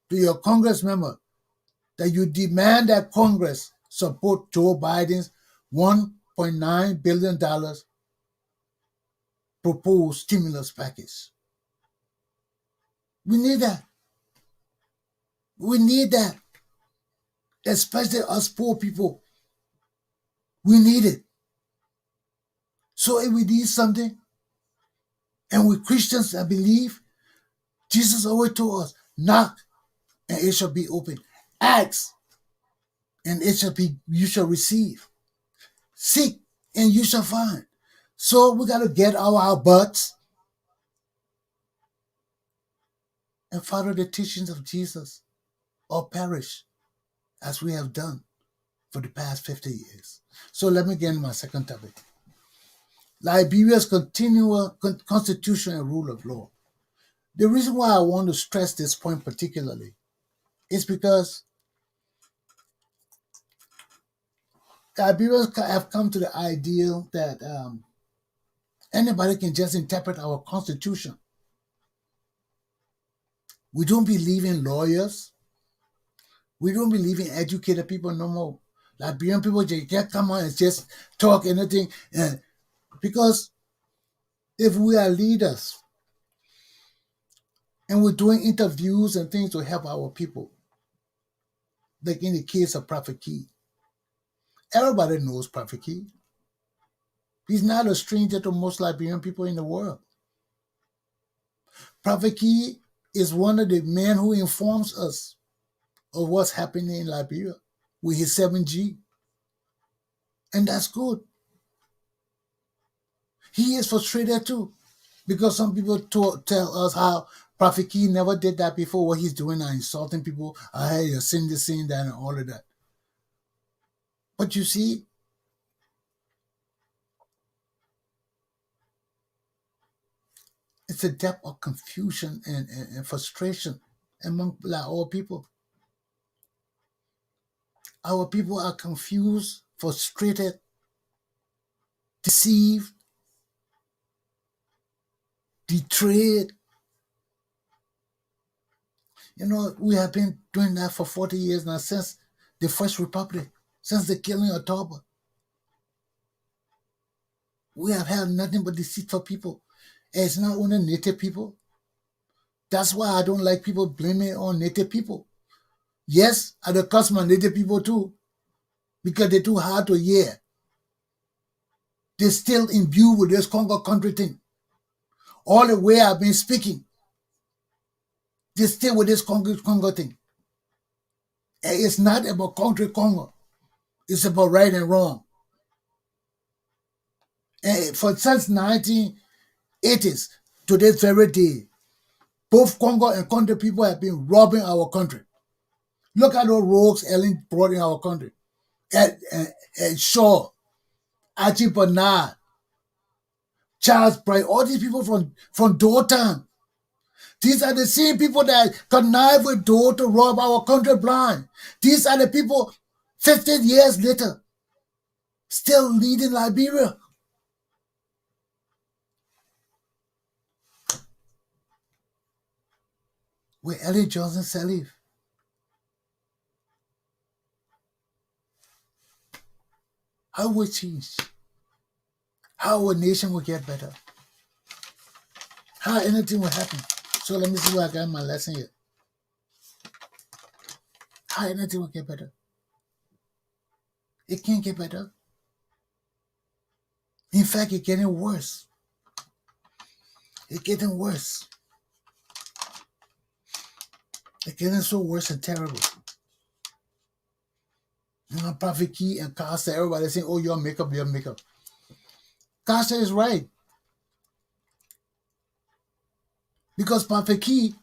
to your Congress member that you demand that Congress support Joe Biden's $1.9 billion proposed stimulus package. We need that. We need that. Especially us poor people. We need it. So if we need something, and we Christians that believe, Jesus always told us, knock and it shall be open. Ask and it shall be, you shall receive. Seek and you shall find. So we got to get out our butts and follow the teachings of Jesus or perish as we have done for the past 50 years. So let me get into my second topic. Liberia's continual constitution and rule of law. The reason why I want to stress this point particularly is because Liberians have come to the ideal that anybody can just interpret our constitution. We don't believe in lawyers. We don't believe in educated people no more. Liberian people, they can't come on and just talk anything. Because if we are leaders and we're doing interviews and things to help our people, like in the case of Prophet Key, everybody knows Prophet Key. He's not a stranger to most Liberian people in the world. Prophet Key is one of the men who informs us of what's happening in Liberia with his 7G. And that's good. He is frustrated too, because some people tell us how Prophet Key never did that before. What he's doing now, insulting people, hey, you're saying this, saying that, and all of that. But you see, it's a depth of confusion and frustration among our people. Our people are confused, frustrated, deceived, betrayed. You know, we have been doing that for 40 years now, since the First Republic, since the killing of Toba. We have had nothing but deceit for people. And it's not only native people. That's why I don't like people blaming on native people. Yes, I don't cuss my native people too, because they're too hard to hear. They're still imbued with this Congo country thing. All the way I've been speaking, they're still with this Congo thing. And it's not about country Congo. It's about right and wrong. And since 1980s to this very day, both Congo and country people have been robbing our country. Look at those rogues Ellen brought in our country. And Shaw, Archie Bernard, Charles Bright, all these people from Dothan. These are the same people that connive with Doe to rob our country blind. These are the people 15 years later still leading Liberia. with Ellie Johnson Sirleaf. How would change? How our nation will get better? How anything will happen? So let me see where I got my lesson here. How anything will get better? It can't get better. In fact, it's getting worse. It's getting worse. It's getting so worse and terrible. You know, Prophet Key and Costa, everybody saying, oh, your makeup, your makeup. Costa is right. Because Prophet Key,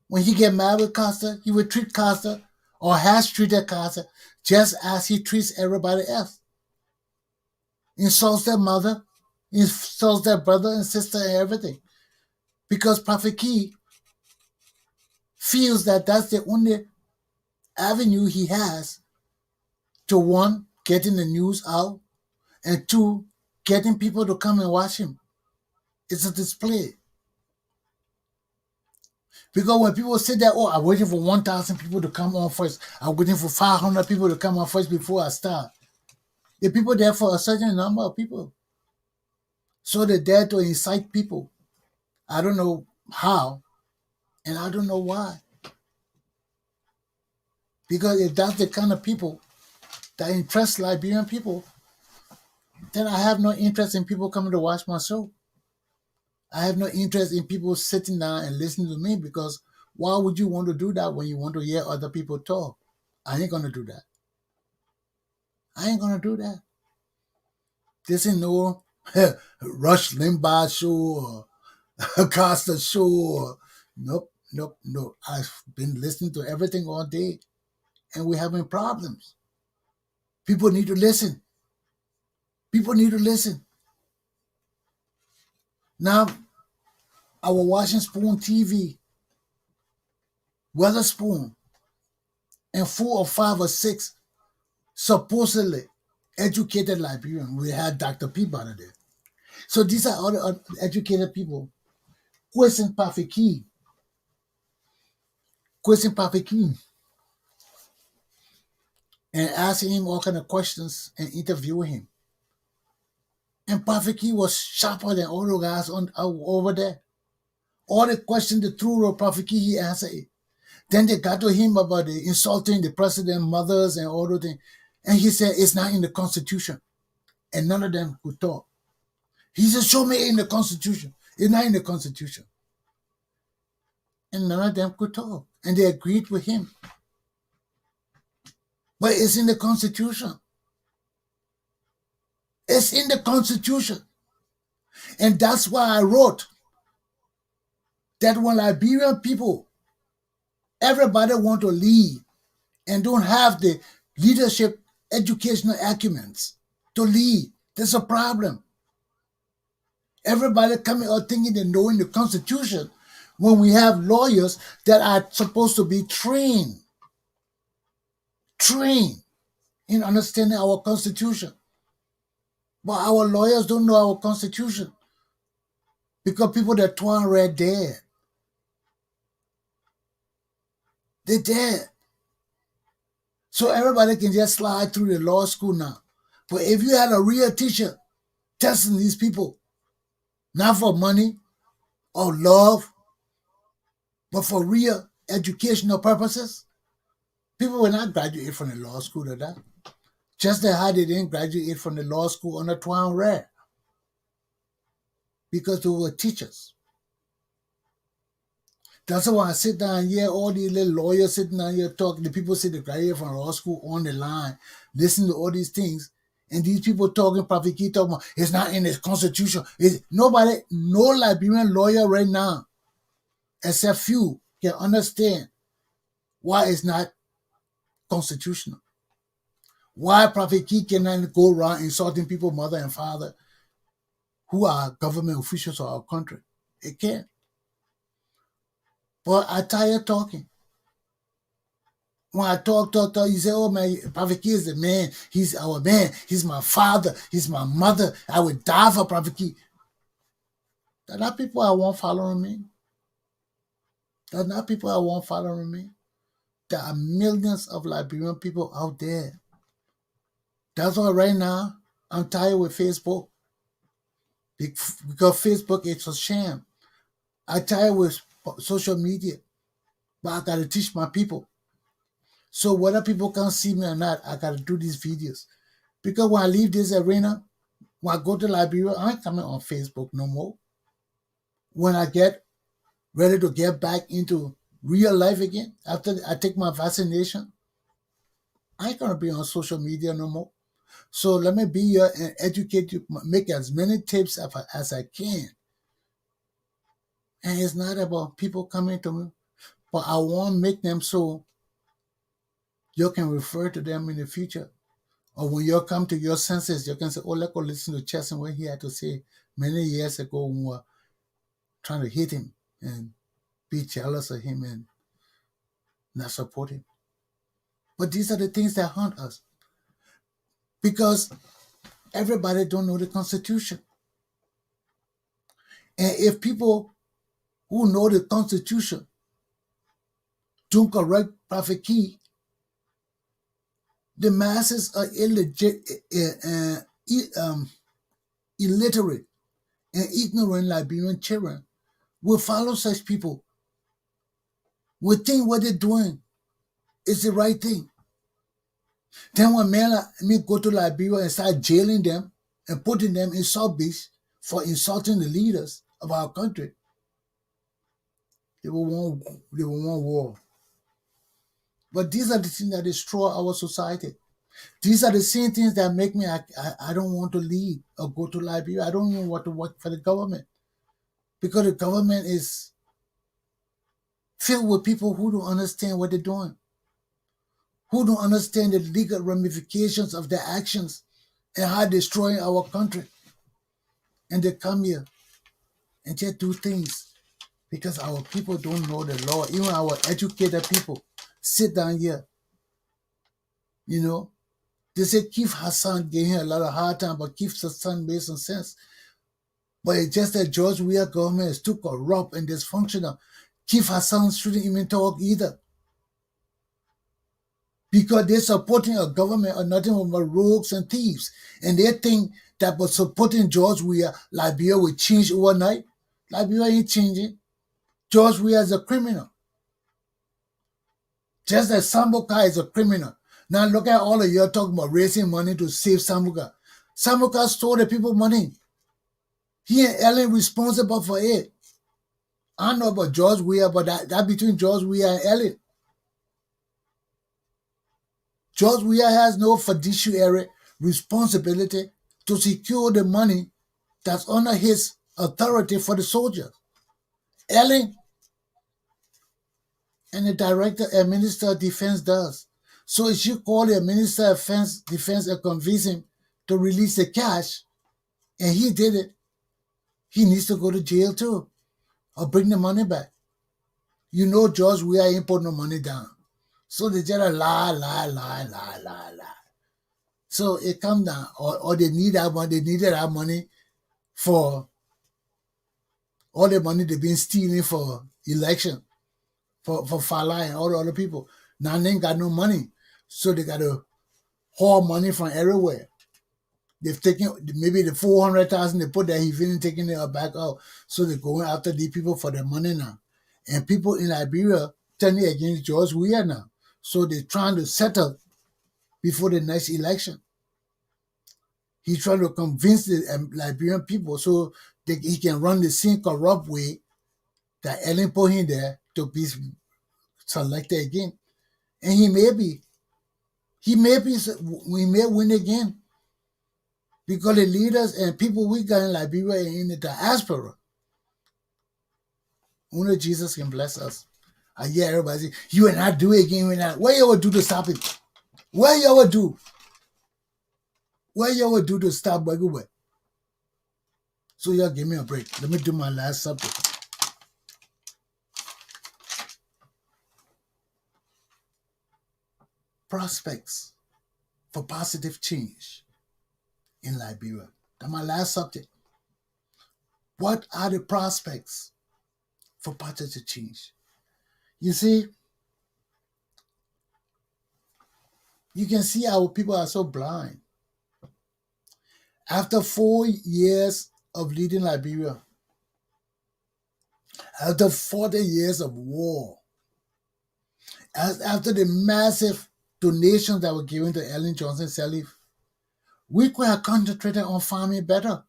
when he get mad with Costa, he would treat Costa or has treated Costa just as he treats everybody else. Insults their mother, insults their brother and sister and everything. Because Prophet Key feels that that's the only avenue he has to, one, getting the news out, and two, getting people to come and watch him. It's a display. Because when people say that, oh, I'm waiting for 1,000 people to come on first, I'm waiting for 500 people to come on first before I start. The people there for a certain number of people. So they're there to incite people. I don't know how, and I don't know why. Because if that's the kind of people that interest Liberian people, then I have no interest in people coming to watch my show. I have no interest in people sitting down and listening to me, because why would you want to do that when you want to hear other people talk? I ain't going to do that. I ain't going to do that. This ain't no Rush Limbaugh show or Costa show. Or, nope. I've been listening to everything all day, and we're having problems. People need to listen. People need to listen. Now, our Washington Spoon TV, Weatherspoon, and 4 or 5 or 6 supposedly educated Liberians. We had Dr. Peabody there. So these are other educated people. Question Prophet Key, and asking him all kind of questions and interviewing him. And Prophet Key was sharper than all the guys over there. All the questions they threw at Prophet Key, he answered it. Then they got to him about the insulting the president, mothers, and all those things. And he said, it's not in the Constitution. And none of them could talk. He said, show me in the Constitution. It's not in the Constitution. And none of them could talk. And they agreed with him. But it's in the Constitution. It's in the Constitution. And that's why I wrote that when Liberian people, everybody want to lead and don't have the leadership educational acumens to lead, there's a problem. Everybody coming out thinking they know in the Constitution when we have lawyers that are supposed to be trained in understanding our Constitution. But our lawyers don't know our Constitution because people that torn red dead. They're dead. So everybody can just slide through the law school now. But if you had a real teacher testing these people, not for money or love, but for real educational purposes, people will not graduate from the law school or that. Just like how they didn't graduate from the law school under Twan Red. Because they were teachers. That's why I sit down here, all these little lawyers sitting down here talking, the people sit they graduate from law school on the line, listen to all these things, and these people talking, Prophet Key talking about, it's not in the Constitution. No Liberian lawyer right now, except few, can understand why it's not constitutional. Why Prophet Key cannot go around insulting people, mother and father, who are government officials of our country. It can't. But I tired talking. When I talk, you say, oh man, Prophet Key is the man. He's our man. He's my father. He's my mother. I would die for Prophet Key. There are people I want following me. There's not people I want following me. There are millions of Liberian people out there. That's why right now I'm tired with Facebook because Facebook is a sham. I'm tired with social media, but I gotta teach my people. So whether people can see me or not, I gotta do these videos. Because when I leave this arena, when I go to Liberia, I ain't coming on Facebook no more. When I get ready to get back into real life again, after I take my vaccination, I ain't gonna be on social media no more. So let me be here and educate you, make as many tips as I can. And it's not about people coming to me, but I want to make them so you can refer to them in the future. Or when you come to your senses, you can say, oh, let's go listen to Chesson what he had to say many years ago when we were trying to hit him and be jealous of him and not support him. But these are the things that haunt us because everybody don't know the Constitution. And if people who know the Constitution don't correct Prophet Key, the masses are illiterate and ignorant Liberian children will follow such people, will think what they're doing is the right thing. Then when men like me go to Liberia and start jailing them and putting them in sub beach for insulting the leaders of our country, they will want war. But these are the things that destroy our society. These are the same things that make me, I don't want to leave or go to Liberia. I don't even want to work for the government because the government is filled with people who don't understand what they're doing, who don't understand the legal ramifications of their actions and how destroying our country. And they come here and just do things because our people don't know the law. Even our educated people sit down here, you know. They say Keith Hassan gave him a lot of hard time, but Keith Hassan made some sense. But it's just that George Weah government is too corrupt and dysfunctional. Keith Hassan shouldn't even talk either. Because they're supporting a government or nothing but rogues and thieves. And they think that by supporting George Weah, Liberia will change overnight. Liberia ain't changing. George Weah is a criminal. Just as Sambuca is a criminal. Now look at all of you talking about raising money to save Sambuca. Sambuca stole the people money. He and Ellen responsible for it. I don't know about George Weah, but that between George Weah and Ellen. George Weah has no fiduciary responsibility to secure the money that's under his authority for the soldiers. Ellen and the director and minister of defense does. So if you call the minister of defense and convince him to release the cash, and he did it, he needs to go to jail too or bring the money back. You know George Weah ain't put no money down. So they just lie. So it come down, or they need that money. They needed that money for all the money they've been stealing for election, for Fala and all the other people. Now they ain't got no money, so they got to haul money from everywhere. They've taken maybe the 400,000 they put there. He's even taking it back out, so they're going after these people for their money now. And people in Liberia turning against George Weah now, so they're trying to settle before the next election. He's trying to convince the Liberian people so he can run the same corrupt way that Ellen put him there to be selected again. And he may win again because the leaders and people we got in Liberia and in the diaspora, only Jesus can bless us. I hear everybody say, you and I do it again. What you ever do to stop it? What you ever do? What you ever do to stop everywhere? So y'all give me a break. Let me do my last subject. Prospects for positive change in Liberia. That's my last subject. What are the prospects for positive change? You see, you can see our people are so blind. After 4 years of leading Liberia, after 40 years of war, after the massive donations that were given to Ellen Johnson Sirleaf, we could have concentrated on farming better.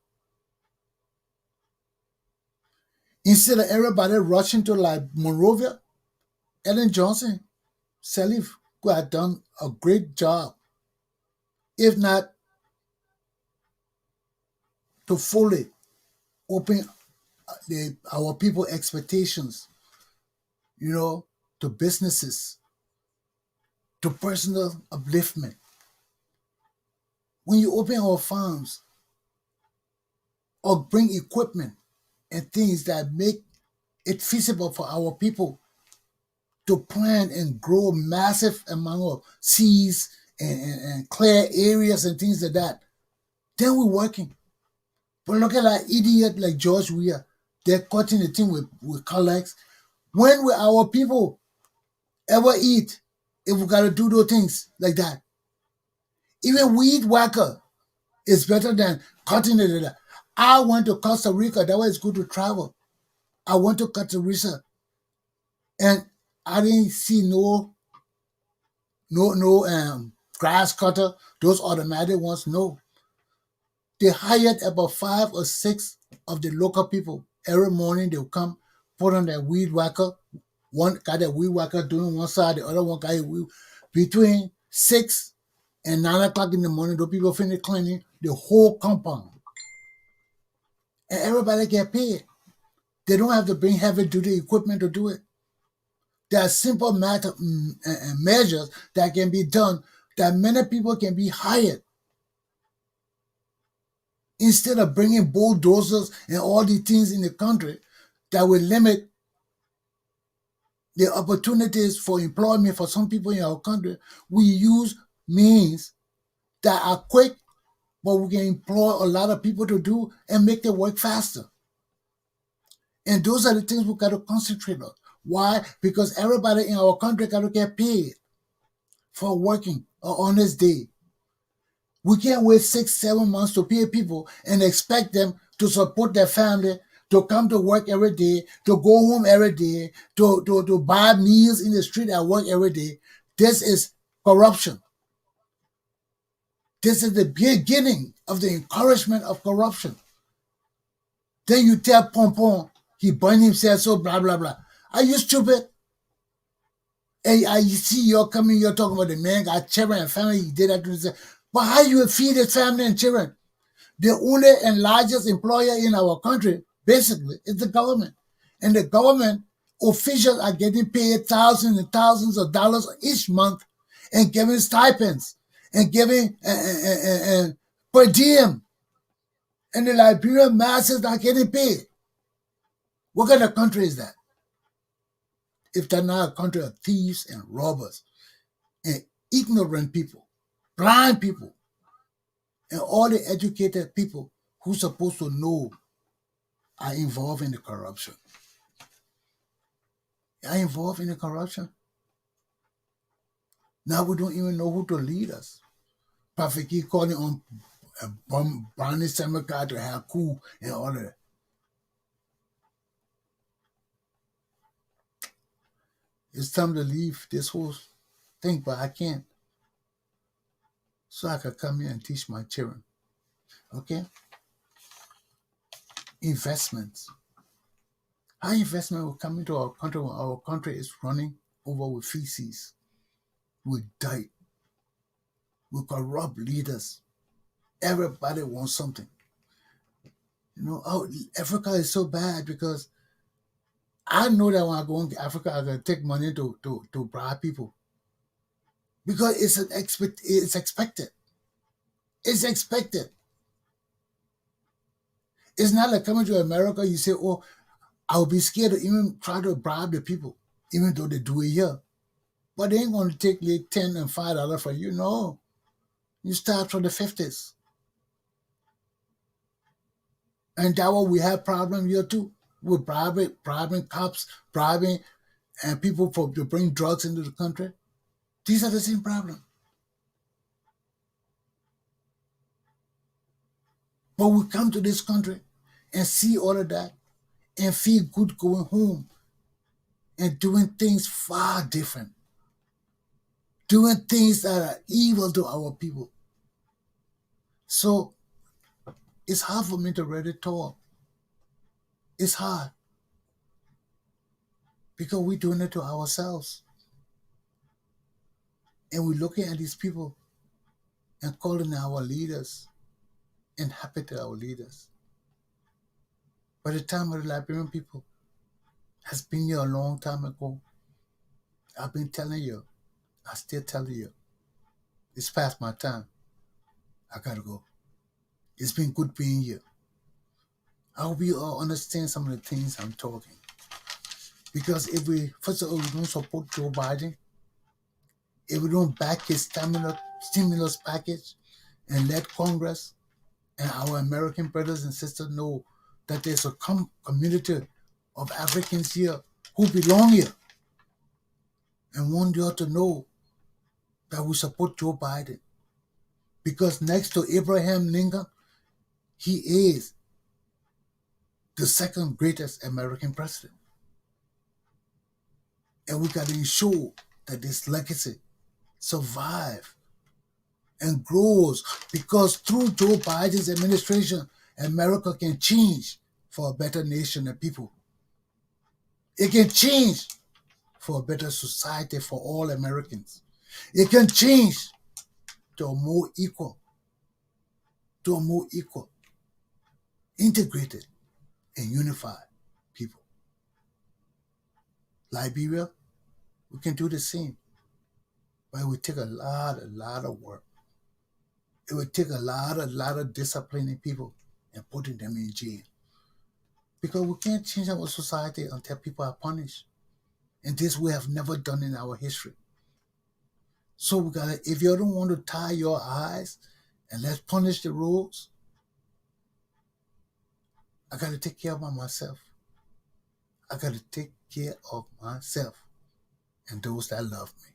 Instead of everybody rushing to like Monrovia, Ellen Johnson Sirleaf could have done a great job, if not to fully open our people expectations, to businesses, to personal upliftment. When you open our farms or bring equipment and things that make it feasible for our people to plant and grow massive amount of seeds and clear areas and things like that, then we're working. But look at that idiot like George Weah. They're cutting the thing with collects. When will our people ever eat if we gotta do those things like that? Even weed whacker is better than cutting it like that. I went to Costa Rica. That was good to travel. I went to Costa Rica and I didn't see no grass cutter, those automatic ones. No. They hired about 5 or 6 of the local people. Every morning they'll come, put on their weed whacker. One got a weed whacker doing one side, the other one got a weed. Between 6 and 9 o'clock in the morning, those people finish cleaning the whole compound. And everybody get paid. They don't have to bring heavy duty equipment to do it. There are simple measures that can be done that many people can be hired instead of bringing bulldozers and all these things in the country that will limit the opportunities for employment for some people in our country. We use means that are quick, but we can employ a lot of people to do and make the work faster. And those are the things we got to concentrate on. Why? Because everybody in our country got to get paid for working an honest day. We can't wait 6, 7 months to pay people and expect them to support their family, to come to work every day, to go home every day, to buy meals in the street at work every day. This is corruption. This is the beginning of the encouragement of corruption. Then you tell Pompon he burned himself, so blah, blah, blah. Are you stupid? Hey, I see you're coming, you're talking about the man got children and family, he did that to himself. But how you feed his family and children? The only and largest employer in our country, basically, is the government. And the government officials are getting paid thousands and thousands of dollars each month and giving stipends and giving per diem. And the Liberian masses are getting paid. What kind of country is that? If they're not a country of thieves and robbers and ignorant people, blind people, and all the educated people who's supposed to know are involved in the corruption. Are involved in the corruption. Now we don't even know who to lead us. Prophet keep calling on Barney Semerka to have coup and all of that. It's time to leave this whole thing, but I can't. So I can come here and teach my children. Okay? Investments. How investment will come into our country when our country is running over with feces, with dirt, with corrupt leaders. Everybody wants something. Africa is so bad because I know that when I go into Africa, I'm going to take money to bribe people. Because it's expected. It's expected. It's not like coming to America, you say, oh, I'll be scared to even try to bribe the people, even though they do it here. But they ain't going to take like $10 and $5 from you. No. You start from the 50s. And that way we have problem here too. We're bribing cops, bribing and people to bring drugs into the country. These are the same problem. But we come to this country and see all of that and feel good going home and doing things far different, doing things that are evil to our people. So it's hard for me to really talk. It's hard because we're doing it to ourselves. And we're looking at these people and calling our leaders and happy to our leaders. By the time of the Liberian people has been here a long time ago, I've been telling you, I still telling you, it's past my time. I gotta go. It's been good being here. I hope you all understand some of the things I'm talking. Because if we, first of all, we don't support Joe Biden, if we don't back his stimulus package and let Congress and our American brothers and sisters know that there's a community of Africans here who belong here and want you all to know that we support Joe Biden. Because next to Abraham Lincoln, he is the second greatest American president. And we got to ensure that this legacy survive and grows, because through Joe Biden's administration, America can change for a better nation and people. It can change for a better society for all Americans. It can change to a more equal, integrated, and unified people. Liberia, we can do the same, but it would take a lot of work. It would take a lot of disciplining people and putting them in jail. Because we can't change our society until people are punished. And this we have never done in our history. So we gotta, if you don't want to tie your eyes and let's punish the rules, I gotta take care of myself. I gotta take care of myself and those that love me.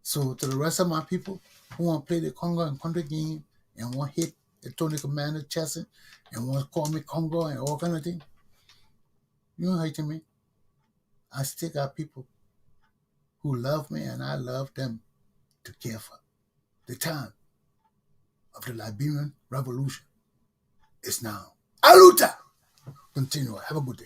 So to the rest of my people who want to play the Congo and country game and want to hit the Tony Commander Chesson and want to call me Congo and all kind of things, you don't hate me. I still got people who love me and I love them to care for. The time of the Liberian Revolution is now. Aluta! Continue. Have a good day.